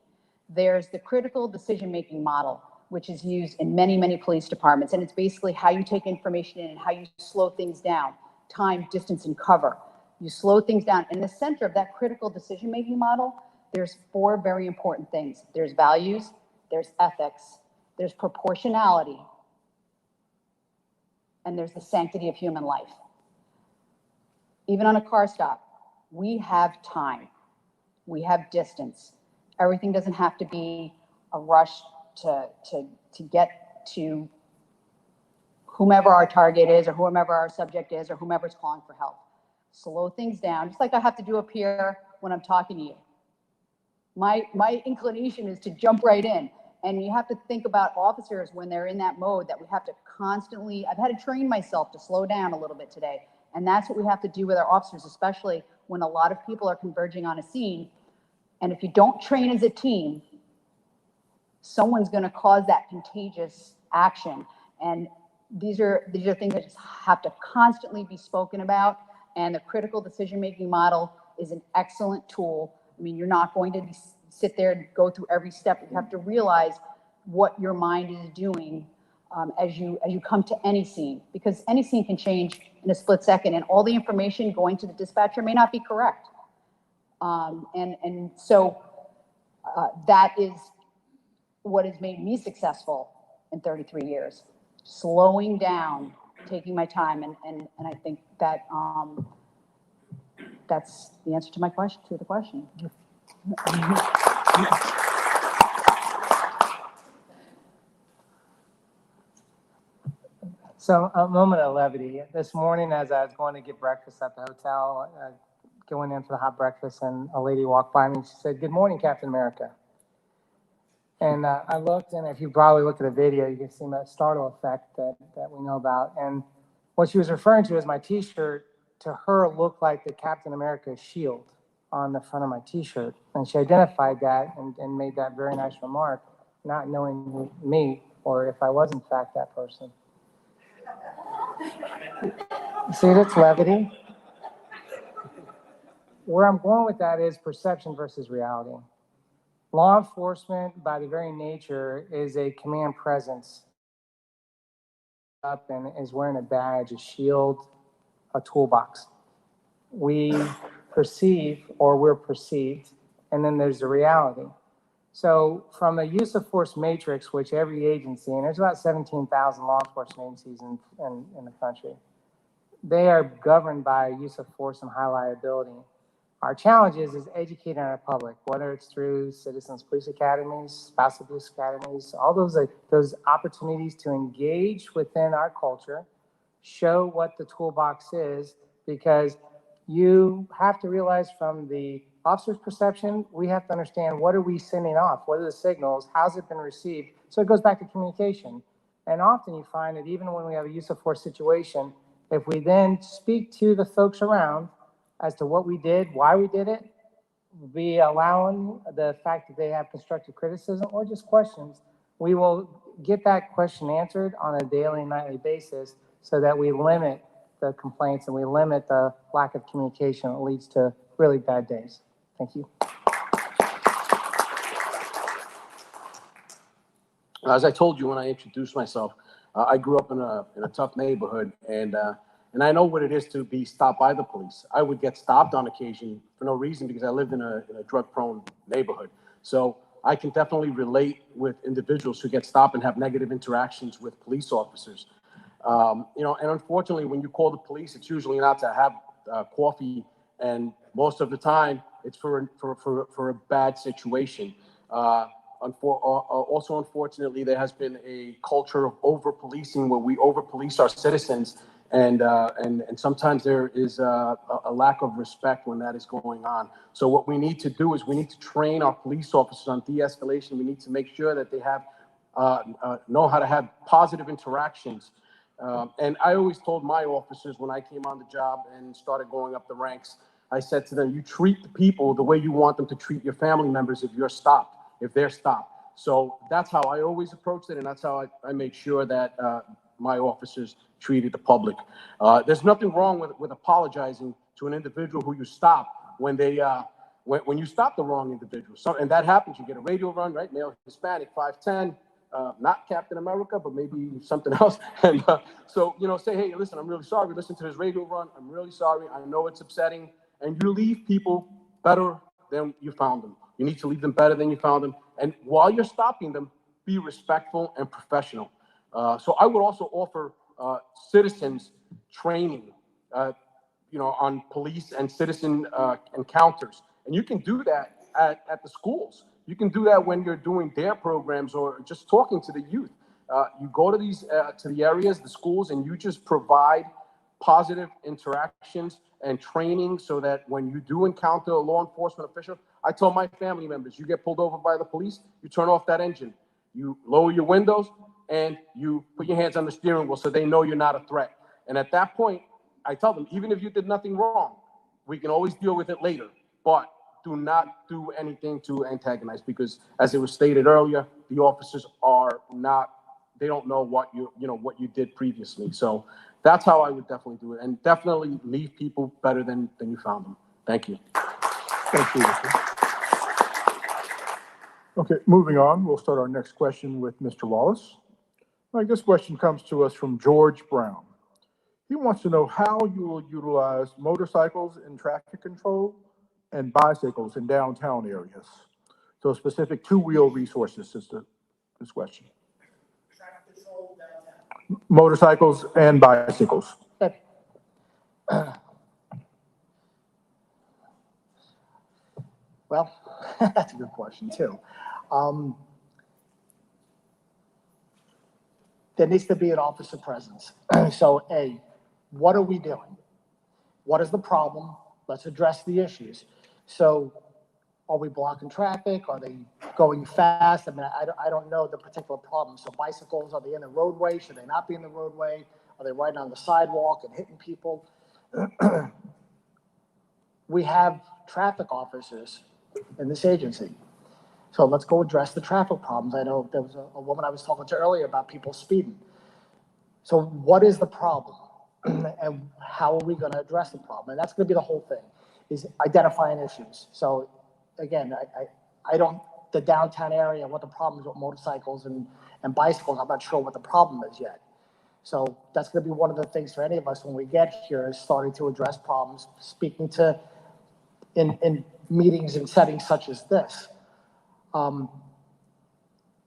There's the critical decision-making model, which is used in many, many police departments. And it's basically how you take information in and how you slow things down, time, distance, and cover. You slow things down. In the center of that critical decision-making model, there's 4 very important things. There's values, there's ethics, there's proportionality, and there's the sanctity of human life. Even on a car stop, we have time. We have distance. Everything doesn't have to be a rush to get to whomever our target is or whomever our subject is or whomever's calling for help. Slow things down, just like I have to do up here when I'm talking to you. My inclination is to jump right in. And you have to think about officers when they're in that mode that we have to constantly, I've had to train myself to slow down a little bit today. And that's what we have to do with our officers, especially when a lot of people are converging on a scene. And if you don't train as a team, someone's going to cause that contagious action. And these are things that just have to constantly be spoken about. And the critical decision-making model is an excellent tool. I mean, you're not going to sit there and go through every step. You have to realize what your mind is doing as you come to any scene, because any scene can change in a split second, and all the information going to the dispatcher may not be correct. So that is what has made me successful in 33 years, slowing down, taking my time, and I think that that's the answer to my question, to the question. So a moment of levity. This morning, as I was going to get breakfast at the hotel, going in for the hot breakfast, and a lady walked by me and she said, "Good morning, Captain America." And I looked, and if you probably look at the video, you can see that startle effect that we know about. And what she was referring to is my T-shirt, to her, looked like the Captain America shield on the front of my T-shirt. And she identified that and made that very nice remark, not knowing me or if I was in fact that person. See, that's levity. Where I'm going with that is perception versus reality. Law enforcement, by the very nature, is a command presence. Up and is wearing a badge, a shield, a toolbox. We perceive, or we're perceived, and then there's the reality. So from a use of force matrix, which every agency, and there's about 17,000 law enforcement agencies in the country, they are governed by use of force and high liability. Our challenge is educating our public, whether it's through citizens police academies, spouse abuse academies, all those opportunities to engage within our culture, show what the toolbox is, because you have to realize from the officer's perception, we have to understand what are we sending off, what are the signals, how's it been received. So it goes back to communication. And often you find that even when we have a use of force situation, if we then speak to the folks around as to what we did, why we did it, be allowing the fact that they have constructive criticism or just questions, We will get that question answered on a daily and nightly basis so that we limit the complaints and we limit the lack of communication that leads to really bad days. Thank you. As I told you when I introduced myself, I grew up in a tough neighborhood, and I know what it is to be stopped by the police. I would get stopped on occasion for no reason because I lived in a drug-prone neighborhood. So I can definitely relate with individuals who get stopped and have negative interactions with police officers. You know, and unfortunately, when you call the police, it's usually not to have coffee, and most of the time, it's for a bad situation. Also, unfortunately, there has been a culture of over-policing where we over-police our citizens, and sometimes there is a lack of respect when that is going on. So what we need to do is we need to train our police officers on de-escalation. We need to make sure that they have know how to have positive interactions. And I always told my officers when I came on the job and started going up the ranks, I said to them, you treat the people the way you want them to treat your family members if they're stopped. So that's how I always approached it, and that's how I make sure that my officers treated the public. There's nothing wrong with apologizing to an individual who you stop when they when you stop the wrong individual. And that happens. You get a radio run, right? Male, Hispanic, 5'10", not Captain America, but maybe something else. And so, you know, say, hey, listen, I'm really sorry. Listen to this radio run. I'm really sorry. I know it's upsetting. And you leave people better than you found them. You need to leave them better than you found them. And while you're stopping them, be respectful and professional. So I would also offer citizens training, you know, on police and citizen encounters. And you can do that at the schools. You can do that when you're doing DARE programs or just talking to the youth. You go to these to the areas, the schools, and you just provide positive interactions and training so that when you do encounter a law enforcement official, I told my family members, you get pulled over by the police, you turn off that engine, you lower your windows, and you put your hands on the steering wheel so they know you're not a threat. And at that point, I tell them, even if you did nothing wrong, we can always deal with it later, but do not do anything to antagonize, because as it was stated earlier, the officers are not, they don't know what you did previously. So that's how I would definitely do it, and definitely leave people better than you found them. Thank you. Thank you. Okay, moving on, we'll start our next question with Mr. Wallace. All right, this question comes to us from George Brown. He wants to know how you will utilize motorcycles in traffic control and bicycles in downtown areas. So specific two-wheel resources is this question. Motorcycles and bicycles. Well, that's a good question too. There needs to be an officer presence. So A, what are we doing? What is the problem? Let's address the issues. So are we blocking traffic? Are they going fast? I mean, I don't know the particular problem. So bicycles, are they in the roadway? Should they not be in the roadway? Are they riding on the sidewalk and hitting people? We have traffic officers in this agency. So let's go address the traffic problems. I know there was a woman I was talking to earlier about people speeding. So what is the problem? And how are we going to address the problem? And that's going to be the whole thing, is identifying issues. So again, I don't, the downtown area, what the problem is with motorcycles and bicycles, I'm not sure what the problem is yet. So that's going to be one of the things for any of us when we get here, is starting to address problems, speaking to in meetings and settings such as this.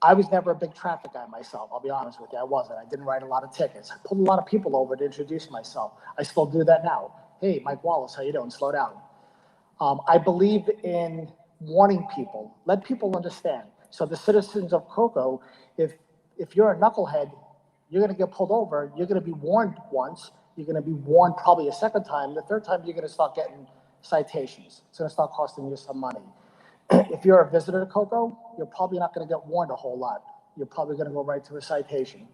I was never a big traffic guy myself. I'll be honest with you. I wasn't. I didn't write a lot of tickets. I pulled a lot of people over to introduce myself. I still do that now. Hey, Mike Wallace, how you doing? Slow down. I believe in warning people. Let people understand. So the citizens of Cocoa, if you're a knucklehead, you're going to get pulled over. You're going to be warned once. You're going to be warned probably a second time. The third time, you're going to start getting citations. It's going to start costing you some money. If you're a visitor to Cocoa, you're probably not going to get warned a whole lot. You're probably going to go right to a citation.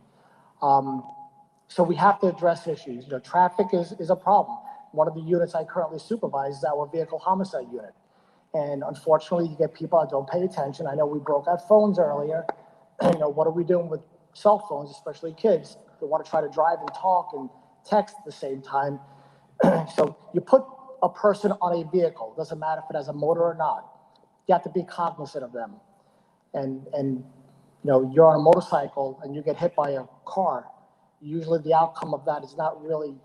So we have to address issues. You know, traffic is a problem. One of the units I currently supervise is our vehicle homicide unit. And unfortunately, you get people that don't pay attention. I know we broke out phones earlier, what are we doing with cell phones, especially kids? They want to try to drive and talk and text at the same time. So you put a person on a vehicle, doesn't matter if it has a motor or not. You have to be cognizant of them. And you're on a motorcycle and you get hit by a car. Usually the outcome of that is not really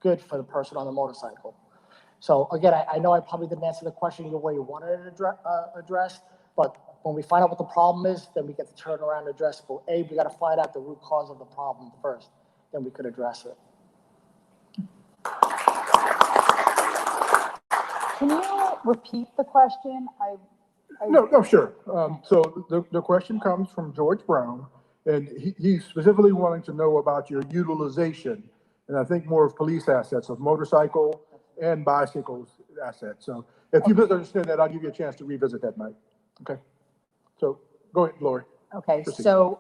good for the person on the motorcycle. So again, I know I probably didn't answer the question the way you wanted it addressed, but when we find out what the problem is, then we get to turn around and address it. But we got to find out the root cause of the problem first, then we could address it. Can you repeat the question? No, sure. So the question comes from George Brown, and he's specifically wanting to know about your utilization, and I think more of police assets, of motorcycle and bicycles assets. So if you misunderstand that, I'll give you a chance to revisit that, Mike. Okay. So go ahead, Lori. Okay, Proceed. so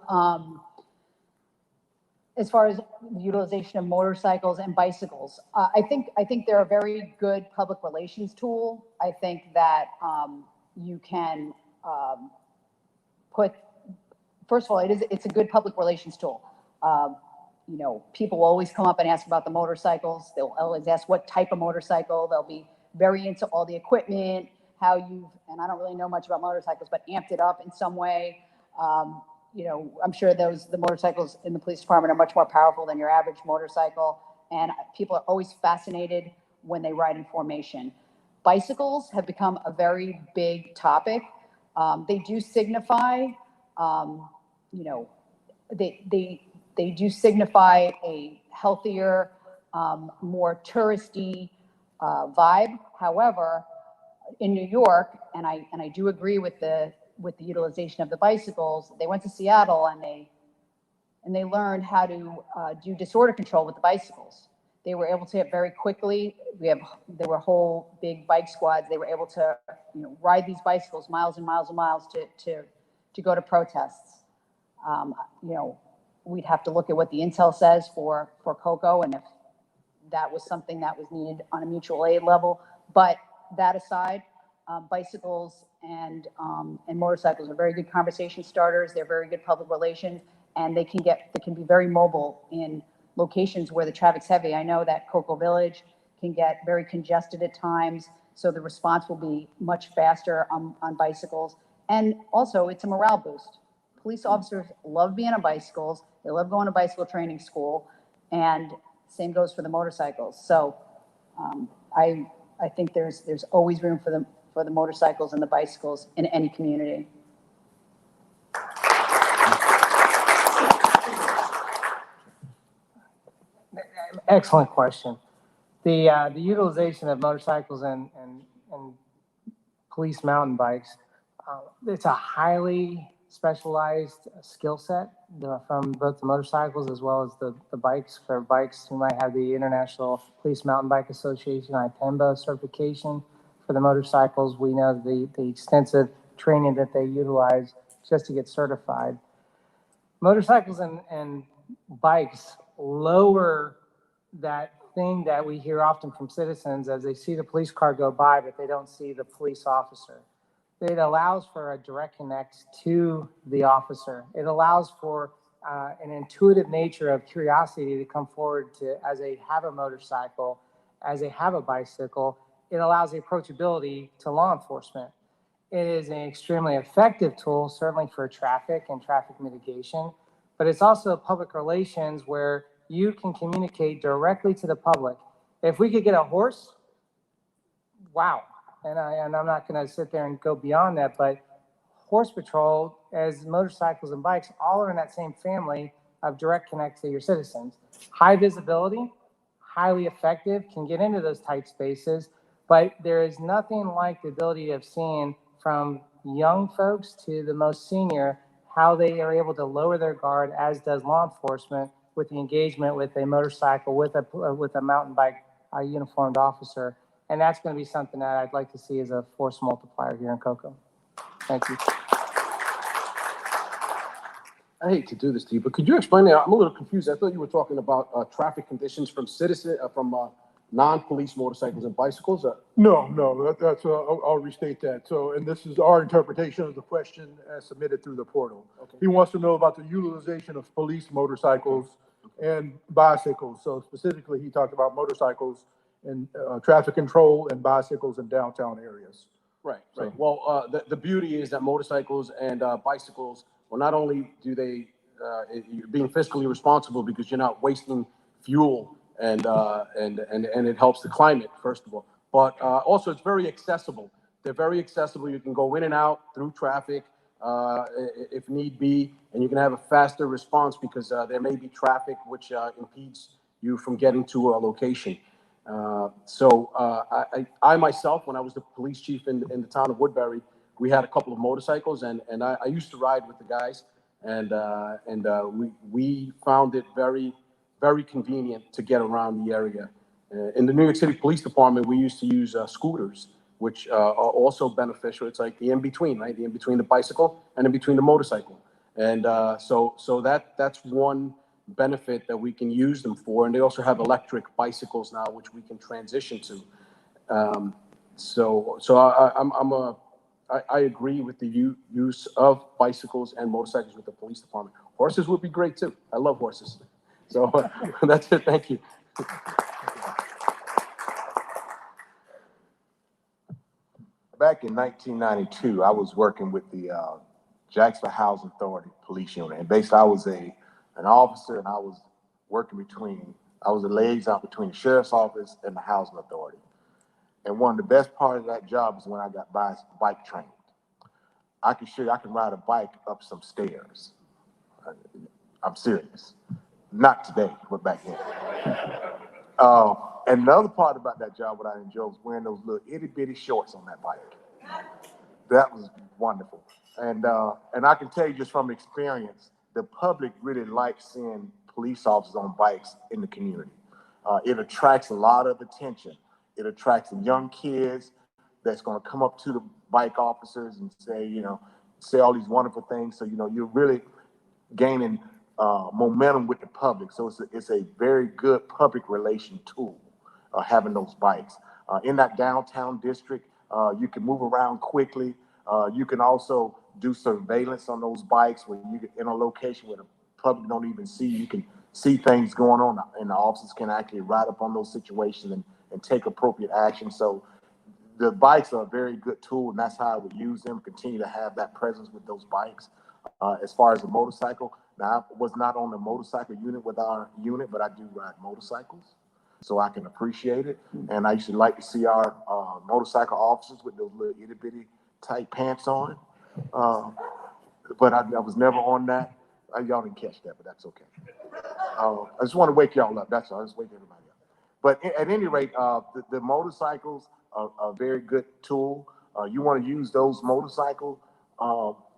as far as the utilization of motorcycles and bicycles, I think they're a very good public relations tool. I think that you can first of all, it's a good public relations tool. People will always come up and ask about the motorcycles. They'll always ask what type of motorcycle. They'll be very into all the equipment, how and I don't really know much about motorcycles, but amped it up in some way. I'm sure the motorcycles in the police department are much more powerful than your average motorcycle. And people are always fascinated when they ride in formation. Bicycles have become a very big topic. They do signify, they do signify a healthier, more touristy vibe. However, in New York, and I do agree with the utilization of the bicycles. They went to Seattle and they learned how to do disorder control with the bicycles. They were able to very quickly. There were whole big bike squads. They were able to ride these bicycles miles and miles and miles to go to protests. We'd have to look at what the intel says for COCO and if that was something that was needed on a mutual aid level. But that aside, bicycles and motorcycles are very good conversation starters. They're very good public relations, and they can be very mobile in locations where the traffic's heavy. I know that Cocoa Village can get very congested at times, so the response will be much faster on bicycles. And also, it's a morale boost. Police officers love being on bicycles. They love going to bicycle training school, and same goes for the motorcycles. So I think there's always room for the motorcycles and the bicycles in any community. Excellent question. The utilization of motorcycles and police mountain bikes, it's a highly specialized skill set from both the motorcycles as well as the bikes. For bikes, who might have the International Police Mountain Bike Association, IPEMBA certification. For the motorcycles, we know the extensive training that they utilize just to get certified. Motorcycles and bikes lower that thing that we hear often from citizens as they see the police car go by, but they don't see the police officer. It allows for a direct connect to the officer. It allows for an intuitive nature of curiosity to come forward as they have a motorcycle, as they have a bicycle. It allows the approachability to law enforcement. It is an extremely effective tool, certainly for traffic and traffic mitigation, but it's also public relations where you can communicate directly to the public. If we could get a horse, wow. And I'm not going to sit there and go beyond that, but horse patrol, as motorcycles and bikes, all are in that same family of direct connect to your citizens. High visibility, highly effective, can get into those tight spaces, but there is nothing like the ability of seeing from young folks to the most senior how they are able to lower their guard, as does law enforcement, with the engagement with a motorcycle, with a mountain bike uniformed officer. And that's going to be something that I'd like to see as a force multiplier here in COCO. Thank you. I hate to do this to you, but could you explain that? I'm a little confused. I thought you were talking about traffic conditions from non-police motorcycles and bicycles? No, that's, I'll restate that. So, and this is our interpretation of the question as submitted through the portal. Okay. He wants to know about the utilization of police motorcycles and bicycles. So specifically, he talked about motorcycles and traffic control and bicycles in downtown areas. Right. So- Well, the beauty is that motorcycles and bicycles, well, not only do they, you're being fiscally responsible because you're not wasting fuel and it helps the climate, first of all. But also, it's very accessible. They're very accessible. You can go in and out through traffic if need be, and you can have a faster response because there may be traffic which impedes you from getting to a location. I myself, when I was the police chief in the town of Woodbury, we had a couple of motorcycles, and I used to ride with the guys, and we found it very, very convenient to get around the area. In the New York City Police Department, we used to use scooters, which are also beneficial. It's like the in-between, right? The in-between the bicycle and in between the motorcycle. And so that's one benefit that we can use them for. And they also have electric bicycles now, which we can transition to. I agree with the use of bicycles and motorcycles with the police department. Horses would be great too. I love horses. So that's it. Thank you. Back in 1992, I was working with the Jacksonville Housing Authority Police Unit. And basically, I was an officer, and I was I was a liaison between the Sheriff's Office and the Housing Authority. And one of the best parts of that job is when I got bike trained. I can show you, I can ride a bike up some stairs. I'm serious. Not today, but back then. And the other part about that job, what I enjoyed, was wearing those little itty bitty shorts on that bike. That was wonderful. And I can tell you just from experience, the public really likes seeing police officers on bikes in the community. It attracts a lot of attention. It attracts the young kids that's going to come up to the bike officers and say all these wonderful things. So, you're really gaining momentum with the public. So it's a very good public relation tool, having those bikes. In that downtown district, you can move around quickly. You can also do surveillance on those bikes when you get in a location where the public don't even see. You can see things going on, and the officers can actually ride up on those situations and take appropriate action. So the bikes are a very good tool, and that's how I would use them, continue to have that presence with those bikes. As far as the motorcycle, now I was not on the motorcycle unit with our unit, but I do ride motorcycles, so I can appreciate it. And I used to like to see our motorcycle officers with those little itty bitty tight pants on. But I was never on that. Y'all didn't catch that, but that's okay. I just want to wake y'all up. That's all. I just wake everybody up. But at any rate, the motorcycles are a very good tool. You want to use those motorcycle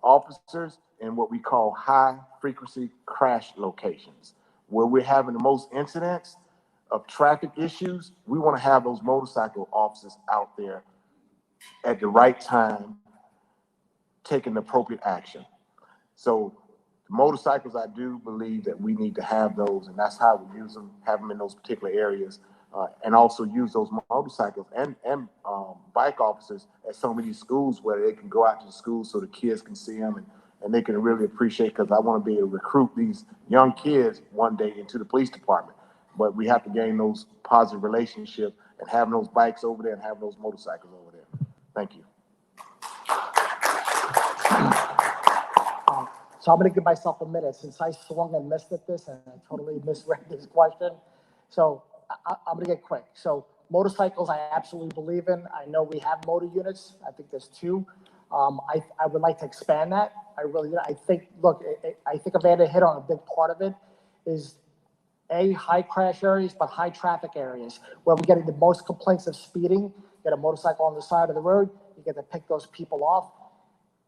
officers in what we call high frequency crash locations, where we're having the most incidents of traffic issues. We want to have those motorcycle officers out there at the right time, taking appropriate action. So motorcycles, I do believe that we need to have those, and that's how we use them, have them in those particular areas, and also use those motorcycles and bike officers at some of these schools where they can go out to the schools so the kids can see them and they can really appreciate, because I want to be able to recruit these young kids one day into the police department. But we have to gain those positive relationships and having those bikes over there and having those motorcycles over there. Thank you. So I'm going to give myself a minute since I swung and missed at this and I totally misread this question. So I'm going to get quick. So motorcycles, I absolutely believe in. I know we have motor units. I think there's 2. I would like to expand that. I really do. I think Amanda hit on a big part of it is high crash areas, but high traffic areas where we're getting the most complaints of speeding. Get a motorcycle on the side of the road, you get to pick those people off.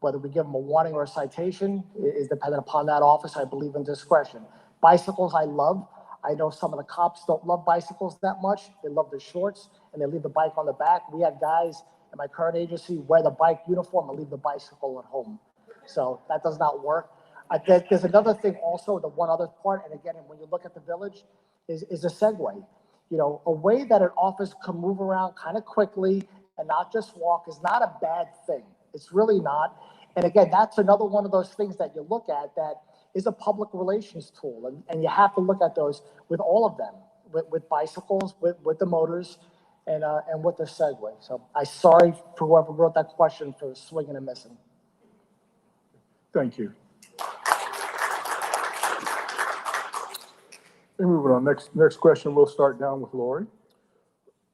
Whether we give them a warning or a citation is dependent upon that office. I believe in discretion. Bicycles, I love. I know some of the cops don't love bicycles that much. They love the shorts and they leave the bike on the back. We had guys in my current agency wear the bike uniform and leave the bicycle at home. So that does not work. There's another thing also, the one other part, and again, when you look at the village, is a segue. a way that an officer can move around kind of quickly and not just walk is not a bad thing. It's really not. And again, that's another one of those things that you look at that is a public relations tool. And you have to look at those with all of them, with bicycles, with the motors, and with the Segway. So I'm sorry for whoever wrote that question for swinging and missing. Thank you. And moving on, next question, we'll start down with Lori.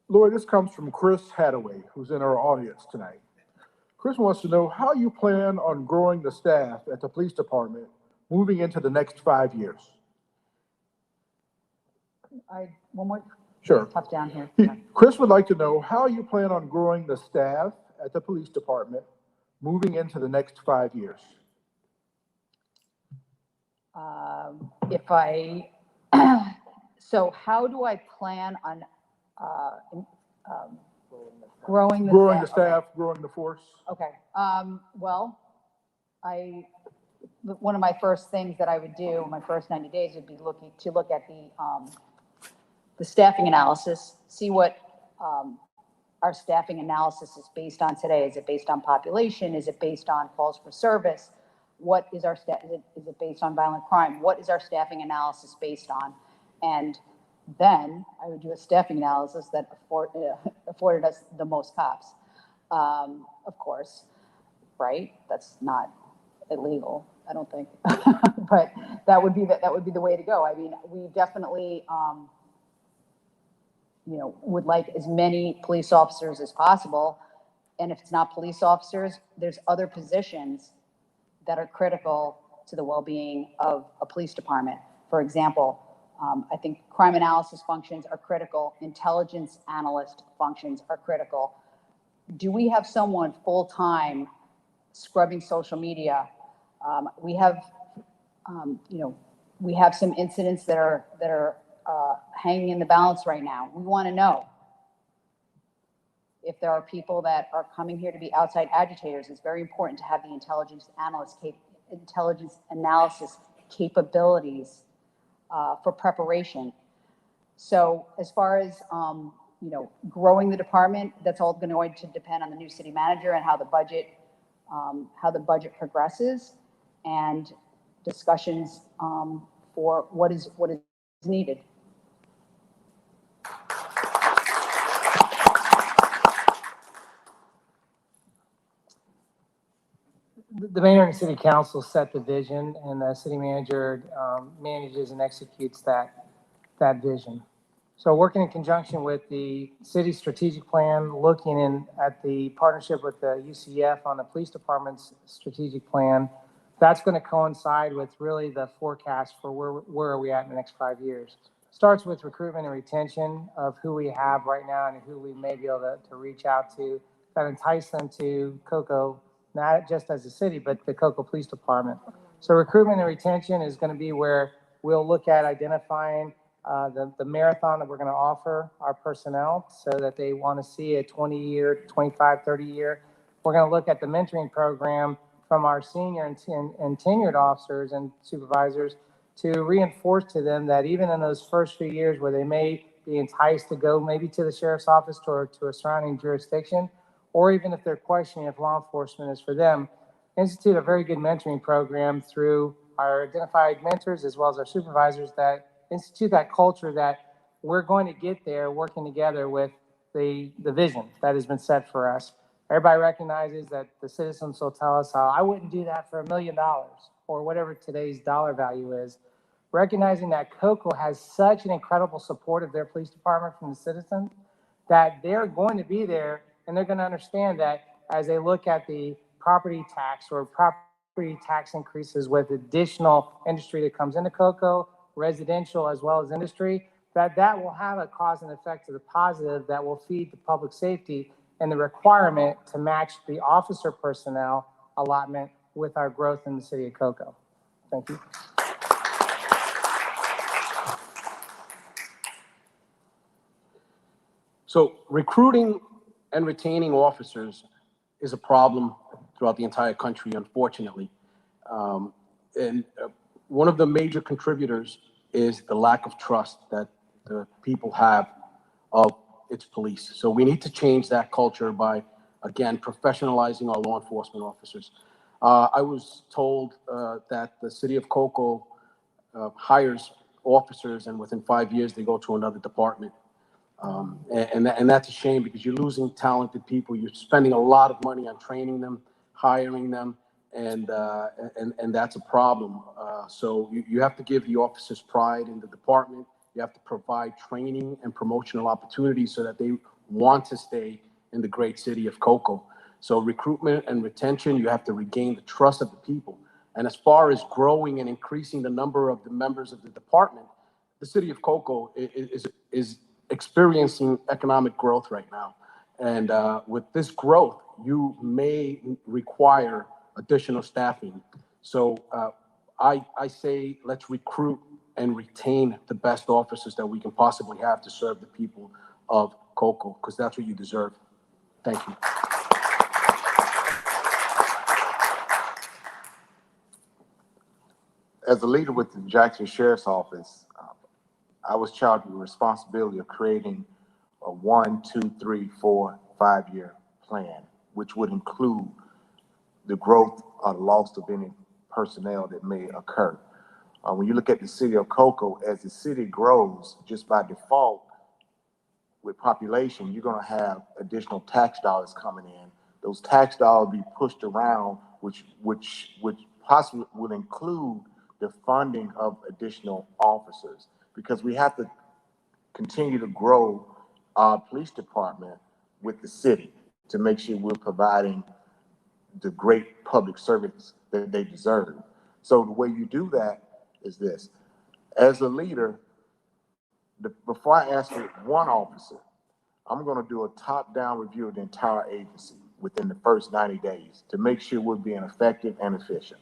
Lori, this comes from Chris Hadaway, who's in our audience tonight. Chris wants to know how you plan on growing the staff at the police department moving into the next 5 years. One more. Sure. Tough down here. Chris would like to know how you plan on growing the staff at the police department moving into the next 5 years. So how do I plan on growing the Growing the staff? staff, growing the force. Okay. Well, one of my first things that I would do, my first 90 days would be to look at the staffing analysis, see what our staffing analysis is based on today. Is it based on population? Is it based on calls for service? What is our is it based on violent crime? What is our staffing analysis based on? And then I would do a staffing analysis that afforded us the most cops. Of course, right? That's not illegal, I don't think. But that would be the way to go. I mean, we definitely would like as many police officers as possible. And if it's not police officers, there's other positions that are critical to the well-being of a police department. For example, I think crime analysis functions are critical. Intelligence analyst functions are critical. Do we have someone full-time scrubbing social media? We have some incidents that are hanging in the balance right now. We want to know if there are people that are coming here to be outside agitators. It's very important to have the intelligence analysis capabilities for preparation. So as far as growing the department, that's all going to depend on the new city manager and how the budget progresses, and discussions for what is needed. The mayor and city council set the vision, and the city manager manages and executes that vision. So working in conjunction with the city strategic plan, looking at the partnership with the UCF on the police department's strategic plan, that's going to coincide with really the forecast for where are we at in the next 5 years. Starts with recruitment and retention of who we have right now and who we may be able to reach out to that entice them to Cocoa, not just as a city, but the Cocoa Police Department. So recruitment and retention is going to be where we'll look at identifying the marathon that we're going to offer our personnel so that they want to see a 20-year, 25, 30-year. We're going to look at the mentoring program from our senior and tenured officers and supervisors to reinforce to them that even in those first few years where they may be enticed to go maybe to the sheriff's office or to a surrounding jurisdiction, or even if they're questioning if law enforcement is for them, institute a very good mentoring program through our identified mentors as well as our supervisors that institute that culture that we're going to get there working together with the vision that has been set for us. Everybody recognizes that the citizens will tell us how I wouldn't do that for $1 million or whatever today's dollar value is. Recognizing that Cocoa has such an incredible support of their police department from the citizens that they're going to be there and they're going to understand that as they look at the property tax or property tax increases with additional industry that comes into Cocoa, residential as well as industry, that will have a cause and effect to the positive that will feed the public safety and the requirement to match the officer personnel allotment with our growth in the city of Cocoa. Thank you. So recruiting and retaining officers is a problem throughout the entire country, unfortunately. One of the major contributors is the lack of trust that the people have of its police. So we need to change that culture by, again, professionalizing our law enforcement officers. I was told that the city of Cocoa hires officers, and within 5 years, they go to another department. And that's a shame, because you're losing talented people. You're spending a lot of money on training them, hiring them, and that's a problem. So you have to give the officers pride in the department. You have to provide training and promotional opportunities so that they want to stay in the great city of Cocoa. So recruitment and retention, you have to regain the trust of the people. And as far as growing and increasing the number of the members of the department, the city of Cocoa is experiencing economic growth right now. And with this growth, you may require additional staffing. So I say, let's recruit and retain the best officers that we can possibly have to serve the people of Cocoa, because that's what you deserve. Thank you. As a leader with the Jackson Sheriff's Office, I was charged with the responsibility of creating a 1, 2, 3, 4, 5-year plan, which would include the growth or loss of any personnel that may occur. When you look at the city of Cocoa, as the city grows, just by default, with population, you're going to have additional tax dollars coming in. Those tax dollars will be pushed around, which possibly will include the funding of additional officers, because we have to continue to grow our police department with the city to make sure we're providing the great public service that they deserve. So the way you do that is this. As a leader, before I ask for one officer, I'm going to do a top-down review of the entire agency within the first 90 days to make sure we're being effective and efficient.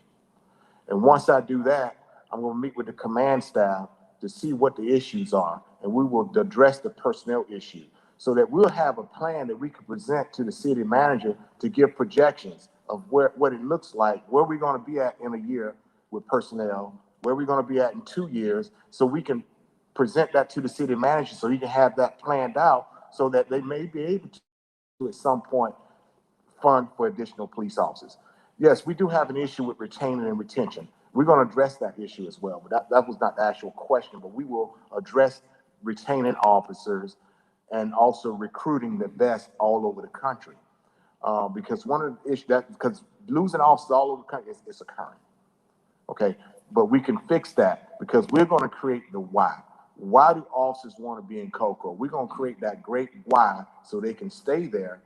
And once I do that, I'm going to meet with the command staff to see what the issues are, and we will address the personnel issue so that we'll have a plan that we can present to the city manager to give projections of what it looks like, where we're going to be at in a year with personnel, where we're going to be at in 2 years, so we can present that to the city manager so he can have that planned out so that they may be able to, at some point, fund for additional police officers. Yes, we do have an issue with retaining and retention. We're going to address that issue as well, but that was not the actual question, but we will address retaining officers and also recruiting the best all over the country. Because one of the issues because losing officers all over the country is occurring. Okay, but we can fix that because we're going to create the why. Why do officers want to be in Cocoa? We're going to create that great why so they can stay there,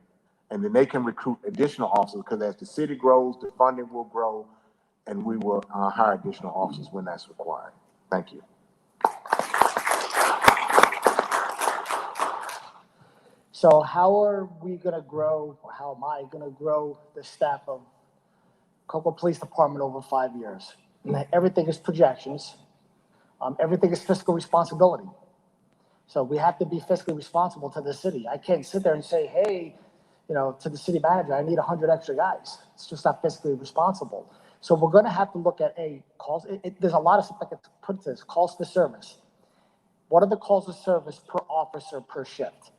and then they can recruit additional officers, because as the city grows, the funding will grow, and we will hire additional officers when that's required. Thank you. So how are we going to grow, or how am I going to grow the staff of Cocoa Police Department over 5 years? Everything is projections. Everything is fiscal responsibility. So we have to be fiscally responsible to the city. I can't sit there and say, hey, to the city manager, I need 100 extra guys. It's just not fiscally responsible. So we're going to have to look at calls. There's a lot of stuff that gets put into this. Calls to service. What are the calls to service per officer per shift?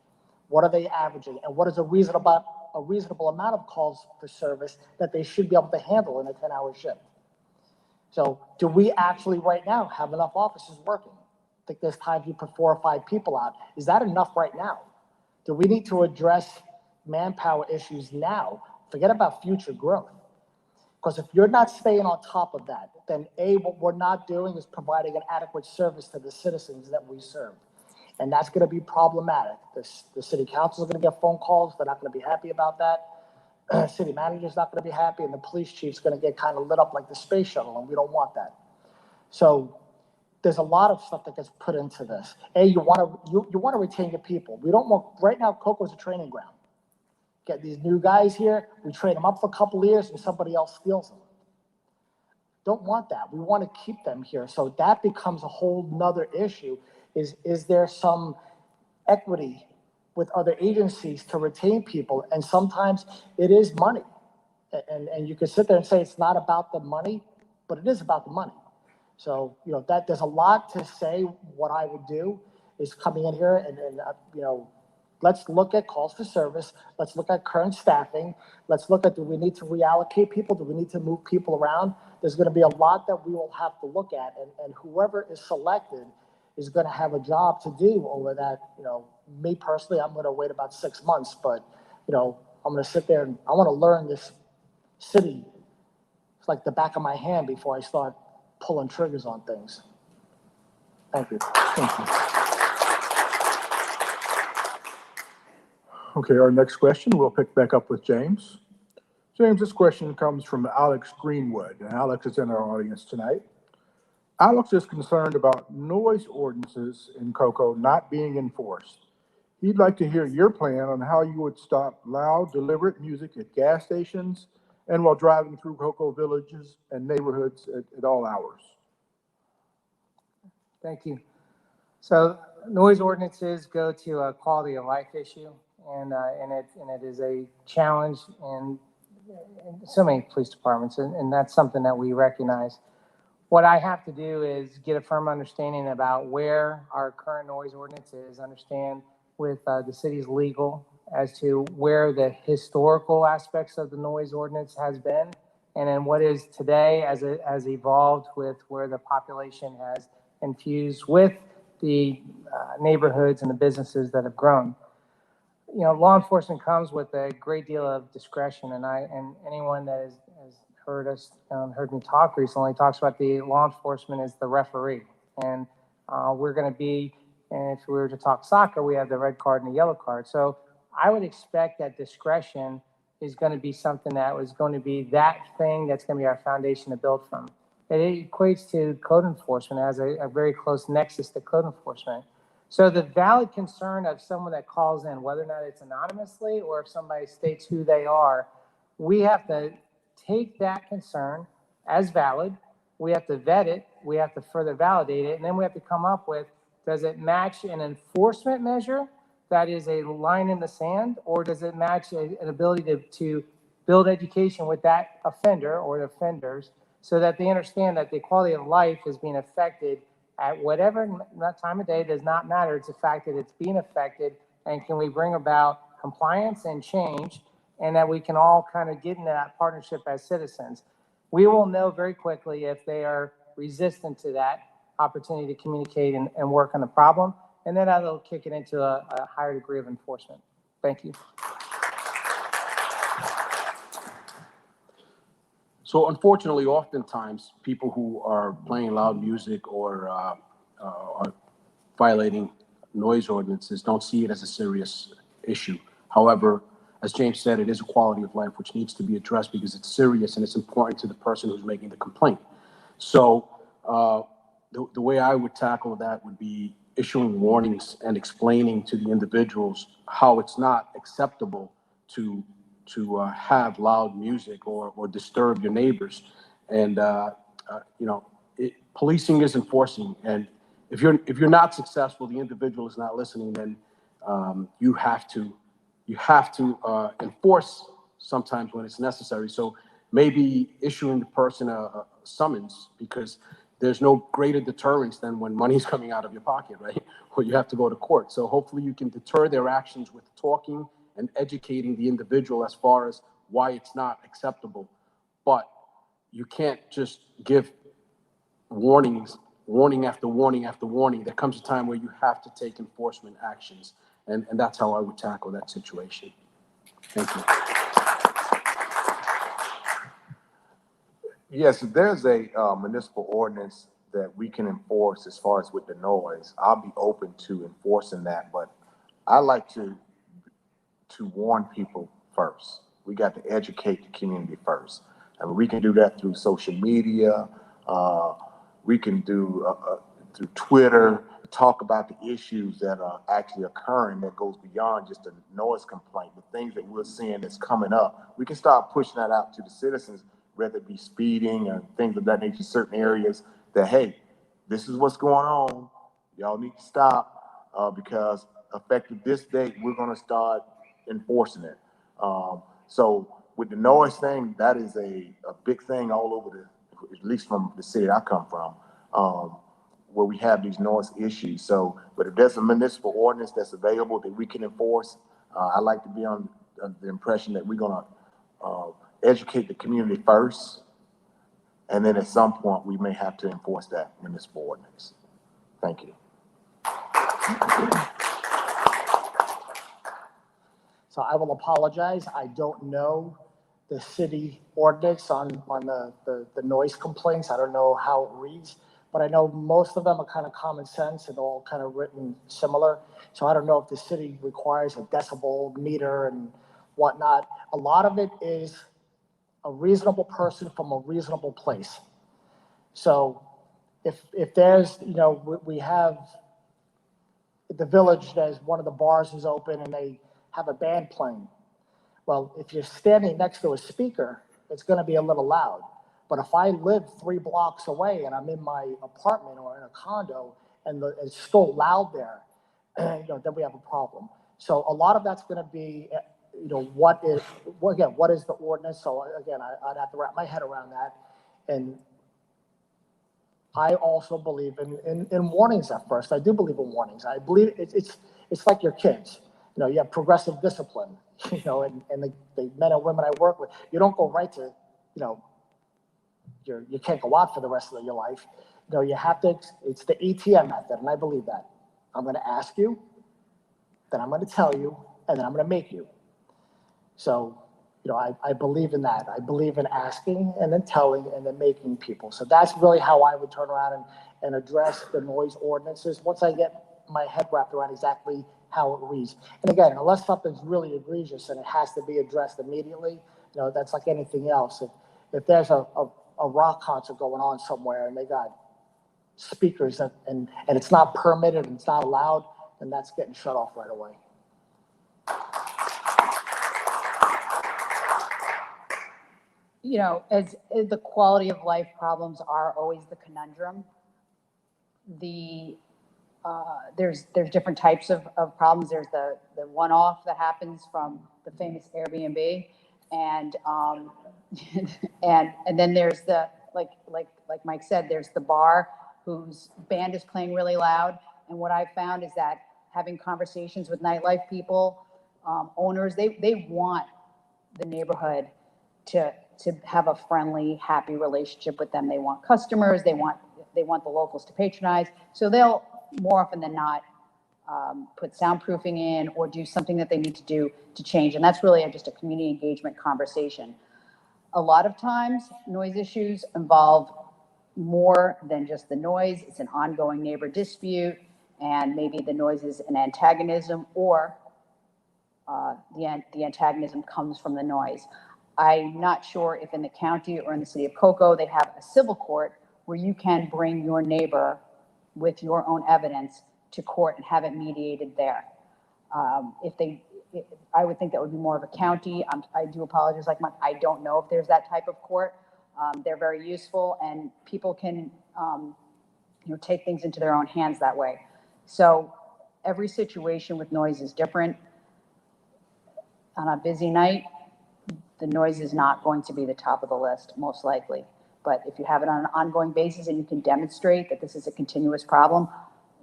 What are they averaging? And what is a reasonable amount of calls for service that they should be able to handle in a 10-hour shift? So do we actually right now have enough officers working? I think there's times you put 4 or 5 people out. Is that enough right now? Do we need to address manpower issues now? Forget about future growth. Because if you're not staying on top of that, then what we're not doing is providing an adequate service to the citizens that we serve. And that's going to be problematic. The city council is going to get phone calls. They're not going to be happy about that. City manager's not going to be happy, and the police chief's going to get kind of lit up like the space shuttle, and we don't want that. So there's a lot of stuff that gets put into this. You want to retain your people. We don't want, right now, Cocoa is a training ground. Get these new guys here, we train them up for a couple of years, and somebody else steals them. Don't want that. We want to keep them here. So that becomes a whole nother issue. Is there some equity with other agencies to retain people? And sometimes it is money. And you can sit there and say it's not about the money, but it is about the money. So, that there's a lot to say what I would do. is coming in here and you know, let's look at calls for service. Let's look at current staffing. Let's look at, do we need to reallocate people? Do we need to move people around? There's going to be a lot that we will have to look at, and whoever is selected is going to have a job to do over that. You know, me personally, I'm going to wait about 6 months, but you know, I'm going to sit there and I want to learn this city. It's like the back of my hand before I start pulling triggers on things. Thank you. Thank you. Okay, our next question, we'll pick back up with James. James, this question comes from Alex Greenwood, and Alex is in our audience tonight. Alex is concerned about noise ordinances in Cocoa not being enforced. He'd like to hear your plan on how you would stop loud, deliberate music at gas stations and while driving through Cocoa villages and neighborhoods at all hours. Thank you. So noise ordinances go to a quality of life issue, and it is a challenge in so many police departments, and that's something that we recognize. What I have to do is get a firm understanding about where our current noise ordinance is, understand with the city's legal as to where the historical aspects of the noise ordinance has been, and then what is today as it has evolved with where the population has infused with the neighborhoods and the businesses that have grown. You know, law enforcement comes with a great deal of discretion, and anyone that has heard us, heard me talk recently, talks about the law enforcement as the referee, and we're going to be, and if we were to talk soccer, we have the red card and the yellow card. So I would expect that discretion is going to be something that was going to be that thing that's going to be our foundation to build from. It equates to code enforcement, as a very close nexus to code enforcement. So the valid concern of someone that calls in, whether or not it's anonymously or if somebody states who they are, we have to take that concern as valid. We have to vet it. We have to further validate it. And then we have to come up with, does it match an enforcement measure that is a line in the sand, or does it match an ability to build education with that offender or the offenders so that they understand that the quality of life is being affected at whatever time of day, does not matter. It's the fact that it's being affected, and can we bring about compliance and change, and that we can all kind of get into that partnership as citizens. We will know very quickly if they are resistant to that opportunity to communicate and work on the problem, and then that'll kick it into a higher degree of enforcement. Thank you. So unfortunately, oftentimes, people who are playing loud music or are violating noise ordinances don't see it as a serious issue. However, as James said, it is a quality of life which needs to be addressed because it's serious and it's important to the person who's making the complaint. So the way I would tackle that would be issuing warnings and explaining to the individuals how it's not acceptable to have loud music or disturb your neighbors. And you know, policing is enforcing, and if you're not successful, the individual is not listening, then you have to enforce sometimes when it's necessary. So maybe issuing the person a summons, because there's no greater deterrence than when money's coming out of your pocket, right? Or you have to go to court. So hopefully you can deter their actions with talking and educating the individual as far as why it's not acceptable. But you can't just give warning after warning after warning. There comes a time where you have to take enforcement actions. And that's how I would tackle that situation. Thank you. Yes, there's a municipal ordinance that we can enforce as far as with the noise. I'll be open to enforcing that, but I like to warn people first. We got to educate the community first. I mean, we can do that through social media. We can do through Twitter, talk about the issues that are actually occurring that goes beyond just a noise complaint, the things that we're seeing that's coming up. We can start pushing that out to the citizens, whether it be speeding or things of that nature, certain areas that, hey, this is what's going on. Y'all need to stop because effective this date, we're going to start enforcing it. So with the noise thing, that is a big thing all over at least from the city I come from. where we have these noise issues. So, but if there's a municipal ordinance that's available that we can enforce, I like to be on the impression that we're gonna educate the community first, and then at some point we may have to enforce that municipal ordinance. Thank you. So I will apologize. I don't know the city ordinance on the noise complaints. I don't know how it reads, but I know most of them are kind of common sense and all kind of written similar. So I don't know if the city requires a decibel meter and whatnot. A lot of it is a reasonable person from a reasonable place. So if there's, you know, we have at the village, there's one of the bars is open and they have a band playing. Well, if you're standing next to a speaker, it's going to be a little loud. But if I live 3 blocks away and I'm in my apartment or in a condo and it's still loud there, you know, then we have a problem. So a lot of that's going to be, you know, what is the ordinance? So again, I'd have to wrap my head around that. And I also believe in warnings at first. I do believe in warnings. I believe it's like your kids. You know, you have progressive discipline, you know, and the men and women I work with, you don't go right to, you know, you can't go out for the rest of your life. You know, you have to, it's the ATM method, and I believe that. I'm going to ask you, then I'm going to tell you, and then I'm going to make you. So, you know, I believe in that. I believe in asking and then telling and then making people. So that's really how I would turn around and address the noise ordinances once I get my head wrapped around exactly how it reads. And again, unless something's really egregious and it has to be addressed immediately, you know, that's like anything else. If there's a rock concert going on somewhere and they got speakers and it's not permitted and it's not allowed, then that's getting shut off right away. You know, as the quality of life problems are always the conundrum, there's different types of problems. There's the one-off that happens from the famous Airbnb, and and then there's the like Mike said, there's the bar whose band is playing really loud. And what I've found is that having conversations with nightlife people, owners, they want the neighborhood to have a friendly, happy relationship with them. They want customers. They want the locals to patronize. So they'll more often than not put soundproofing in or do something that they need to do to change. And that's really just a community engagement conversation. A lot of times, noise issues involve more than just the noise. It's an ongoing neighbor dispute, and maybe the noise is an antagonism, or the antagonism comes from the noise. I'm not sure if in the county or in the city of Cocoa, they have a civil court where you can bring your neighbor with your own evidence to court and have it mediated there. I would think that would be more of a county. I do apologize, like Mike, I don't know if there's that type of court. They're very useful, and people can, take things into their own hands that way. So every situation with noise is different. On a busy night, the noise is not going to be the top of the list, most likely. But if you have it on an ongoing basis and you can demonstrate that this is a continuous problem,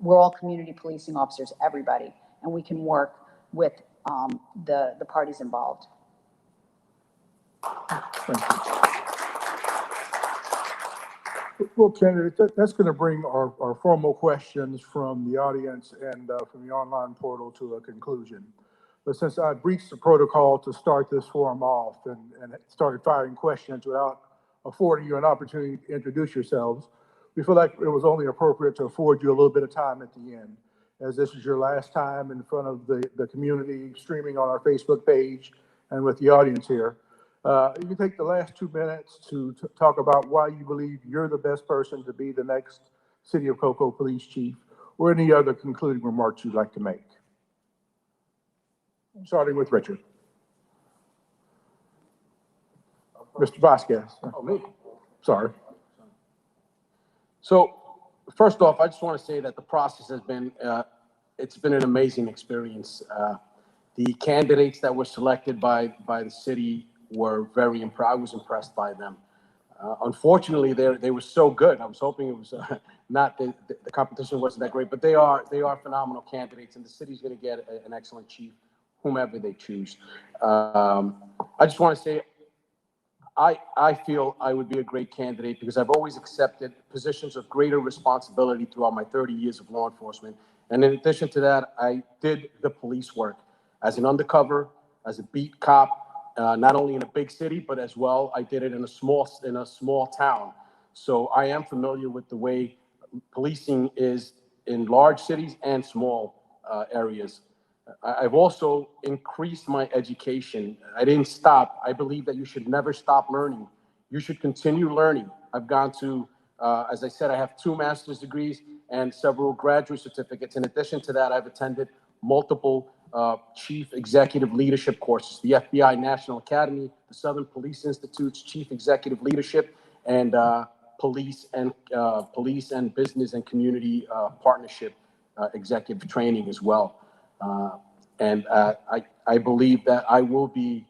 we're all community policing officers, everybody, and we can work with the parties involved. Well, candidate, that's going to bring our formal questions from the audience and from the online portal to a conclusion. But since I breached the protocol to start this forum off and started firing questions without affording you an opportunity to introduce yourselves, we feel like it was only appropriate to afford you a little bit of time at the end, as this is your last time in front of the community streaming on our Facebook page and with the audience here. You can take the last 2 minutes to talk about why you believe you're the best person to be the next City of Cocoa Police Chief, or any other concluding remarks you'd like to make. Starting with Richard. Mr. Vasquez. Oh, me. Sorry. So first off, I just want to say that the process has been, it's been an amazing experience. The candidates that were selected by the city were very impressed. I was impressed by them. Unfortunately, they were so good. I was hoping it was not the competition wasn't that great, but they are phenomenal candidates, and the city's going to get an excellent chief, whomever they choose. I just want to say, I feel I would be a great candidate because I've always accepted positions of greater responsibility throughout my 30 years of law enforcement. And in addition to that, I did the police work as an undercover, as a beat cop, not only in a big city, but as well, I did it in a small town. So I am familiar with the way policing is in large cities and small areas. I've also increased my education. I didn't stop. I believe that you should never stop learning. You should continue learning. I've gone to, as I said, I have 2 master's degrees and several graduate certificates. In addition to that, I've attended multiple chief executive leadership courses, the FBI National Academy, the Southern Police Institute's chief executive leadership, and police and business and community partnership executive training as well. And I believe that I will be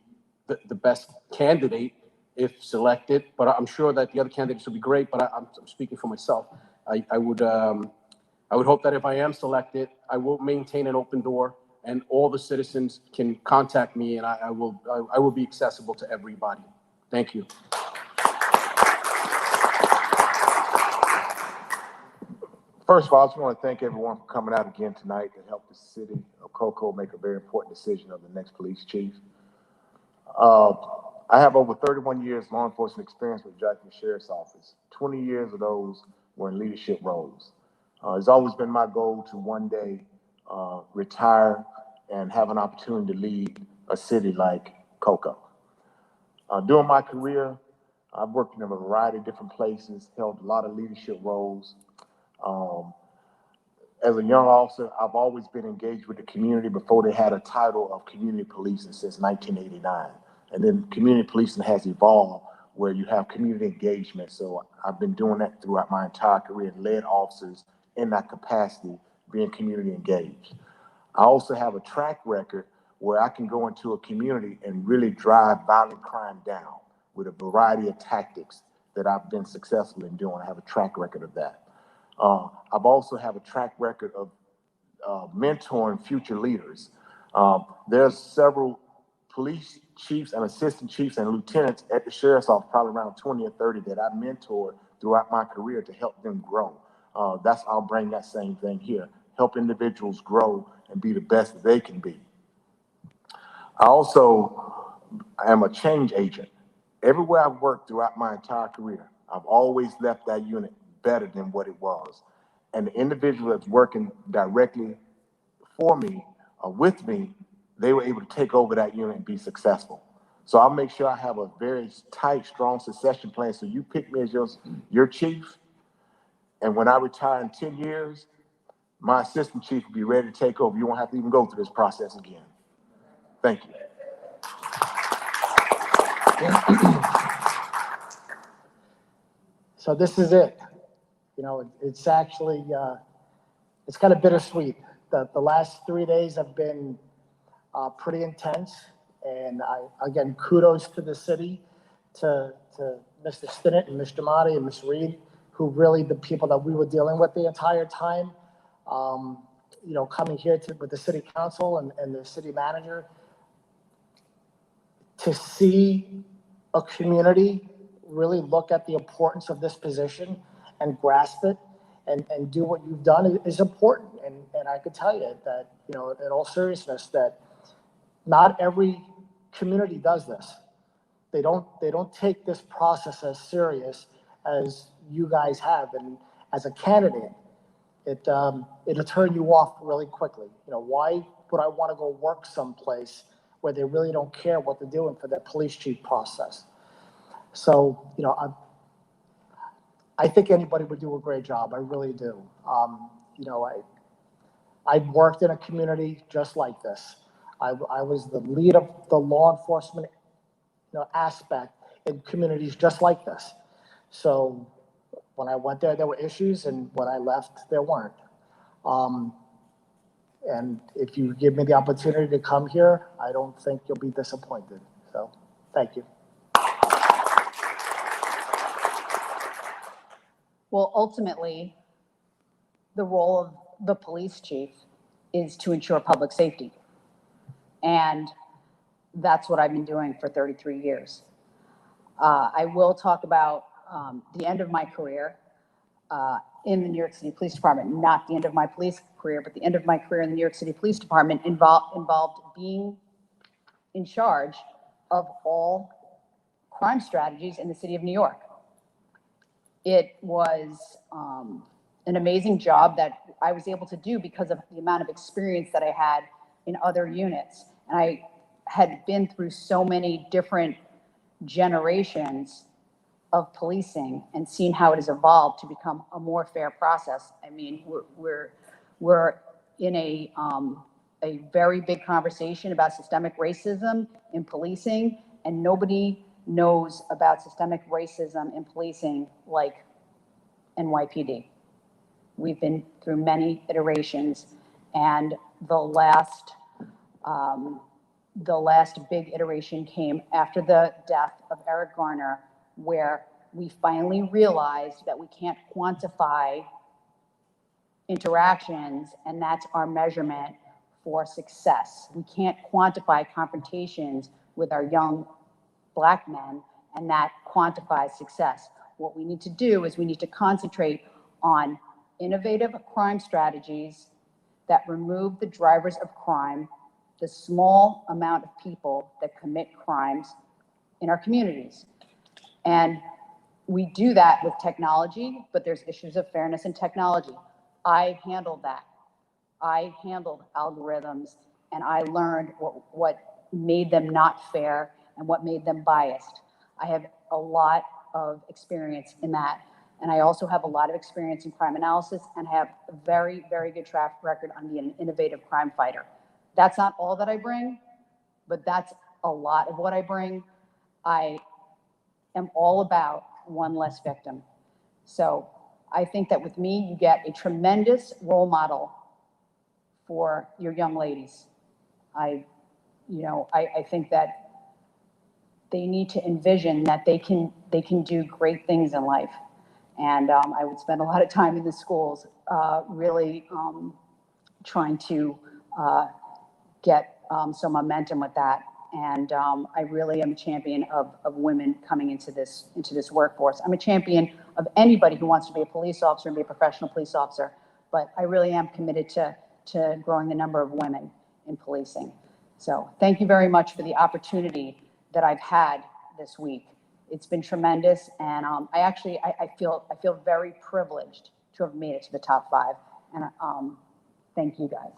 the best candidate if selected, but I'm sure that the other candidates will be great, but I'm speaking for myself. I would hope that if I am selected, I will maintain an open door and all the citizens can contact me, and I will be accessible to everybody. Thank you. First of all, I just want to thank everyone for coming out again tonight to help the city of Cocoa make a very important decision of the next police chief. I have over 31 years law enforcement experience with Jackson Sheriff's Office. 20 years of those were in leadership roles. It's always been my goal to one day retire and have an opportunity to lead a city like Cocoa. During my career, I've worked in a variety of different places, held a lot of leadership roles. As a young officer, I've always been engaged with the community before they had a title of community policing since 1989. And then community policing has evolved where you have community engagement. So I've been doing that throughout my entire career and led officers in that capacity, being community engaged. I also have a track record where I can go into a community and really drive violent crime down with a variety of tactics that I've been successful in doing. I have a track record of that. I've also have a track record of mentoring future leaders. There's several police chiefs and assistant chiefs and lieutenants at the sheriff's office, probably around 20 or 30 that I mentored throughout my career to help them grow. I'll bring that same thing here, help individuals grow and be the best that they can be. I also am a change agent. Everywhere I've worked throughout my entire career, I've always left that unit better than what it was. And the individual that's working directly for me or with me, they were able to take over that unit and be successful. So I'll make sure I have a very tight, strong succession plan. So you pick me as your chief, and when I retire in 10 years, my assistant chief will be ready to take over. You won't have to even go through this process again. Thank you. So this is it. You know, it's actually, it's kind of bittersweet. The last 3 days have been pretty intense. And again, kudos to the city, to Mr. Stinnett and Mr. Motti and Ms. Reed, who really the people that we were dealing with the entire time. You know, coming here with the city council and the city manager, to see a community really look at the importance of this position and grasp it and do what you've done is important. And I could tell you that, you know, in all seriousness, that not every community does this. They don't take this process as serious as you guys have. And as a candidate, it'll turn you off really quickly. You know, why would I want to go work someplace where they really don't care what they're doing for their police chief process? So, you know, I think anybody would do a great job. I really do. You know, I've worked in a community just like this. I was the lead of the law enforcement, you know, aspect in communities just like this. So when I went there were issues, and when I left, there weren't. And if you give me the opportunity to come here, I don't think you'll be disappointed. So, thank you. Well, ultimately, the role of the police chief is to ensure public safety. And that's what I've been doing for 33 years. I will talk about the end of my career in the New York City Police Department, not the end of my police career, but the end of my career in the New York City Police Department involved being in charge of all crime strategies in the city of New York. It was an amazing job that I was able to do because of the amount of experience that I had in other units. And I had been through so many different generations of policing and seen how it has evolved to become a more fair process. I mean, we're in a very big conversation about systemic racism in policing, and nobody knows about systemic racism in policing like NYPD. We've been through many iterations, and the last big iteration came after the death of Eric Garner, where we finally realized that we can't quantify interactions, and that's our measurement for success. We can't quantify confrontations with our young Black men, and that quantifies success. What we need to do is we need to concentrate on innovative crime strategies that remove the drivers of crime, the small amount of people that commit crimes in our communities. And we do that with technology, but there's issues of fairness in technology. I handled that. I handled algorithms, and I learned what made them not fair and what made them biased. I have a lot of experience in that. And I also have a lot of experience in crime analysis and have a very, very good track record on being an innovative crime fighter. That's not all that I bring, but that's a lot of what I bring. I am all about one less victim. So I think that with me, you get a tremendous role model for your young ladies. I think that they need to envision that they can do great things in life. And I would spend a lot of time in the schools really trying to get some momentum with that. And I really am a champion of women coming into this workforce. I'm a champion of anybody who wants to be a police officer and be a professional police officer. But I really am committed to growing the number of women in policing. So thank you very much for the opportunity that I've had this week. It's been tremendous, and I feel very privileged to have made it to the top 5. And thank you guys.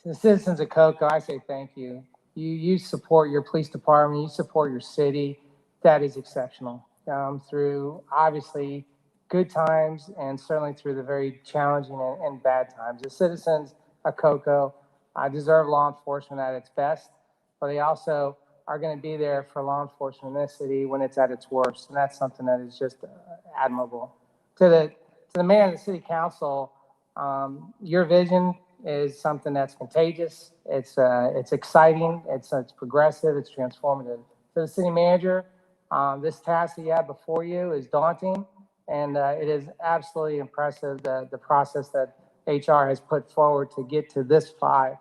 To the citizens of Cocoa, I say thank you. You support your police department, you support your city. That is exceptional. Through obviously good times and certainly through the very challenging and bad times. The citizens of Cocoa deserve law enforcement at its best, but they also are going to be there for law enforcement in this city when it's at its worst, and that's something that is just admirable. To the mayor and the city council, your vision is something that's contagious. It's exciting. It's progressive. It's transformative. To the city manager, this task that you have before you is daunting, and it is absolutely impressive the process that HR has put forward to get to this 5.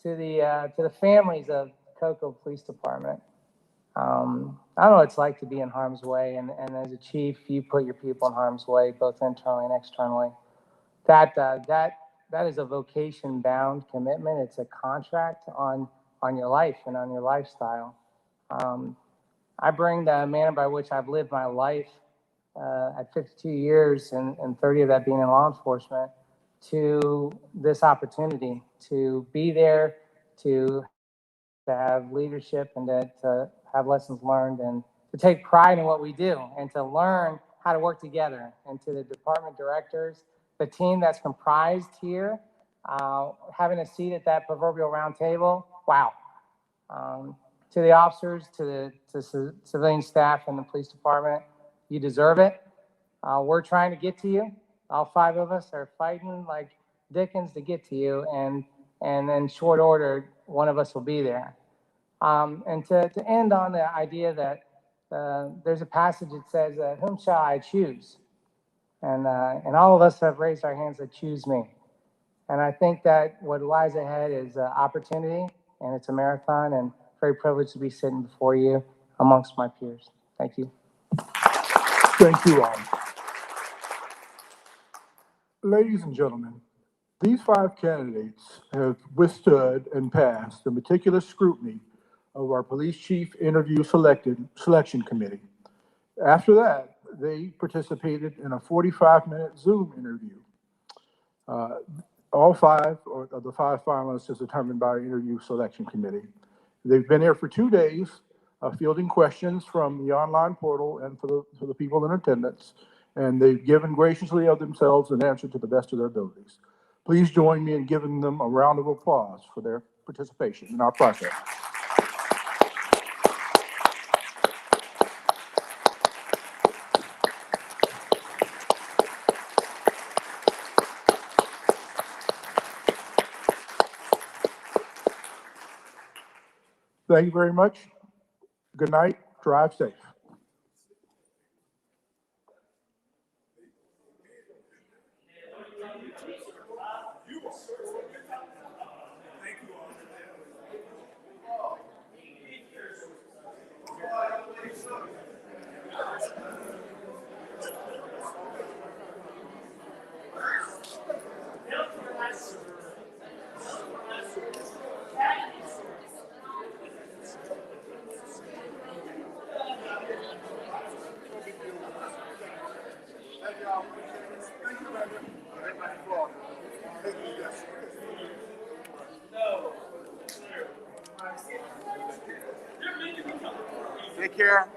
To the families of Cocoa Police Department, I don't know what it's like to be in harm's way, and as a chief, you put your people in harm's way, both internally and externally. That is a vocation-bound commitment. It's a contract on your life and on your lifestyle. I bring the manner by which I've lived my life at 52 years and 30 of that being in law enforcement to this opportunity to be there, to have leadership and to have lessons learned and to take pride in what we do and to learn how to work together. And to the department directors, the team that's comprised here, having a seat at that proverbial round table, wow. To the officers, to civilian staff in the police department, you deserve it. We're trying to get to you. All 5 of us are fighting like Dickens to get to you, and in short order, one of us will be there. And to end on the idea that there's a passage that says, whom shall I choose? And all of us have raised our hands that choose me. And I think that what lies ahead is opportunity, and it's a marathon, and very privileged to be sitting before you amongst my peers. Thank you. Thank you all. Ladies and gentlemen, these 5 candidates have withstood and passed the meticulous scrutiny of our police chief interview selection committee. After that, they participated in a 45-minute Zoom interview. All 5 of the 5 finalists is determined by our interview selection committee. They've been here for 2 days, fielding questions from the online portal and for the people in attendance, and they've given graciously of themselves an answer to the best of their abilities. Please join me in giving them a round of applause for their participation in our process. Thank you very much. Good night. Drive safe. Take care.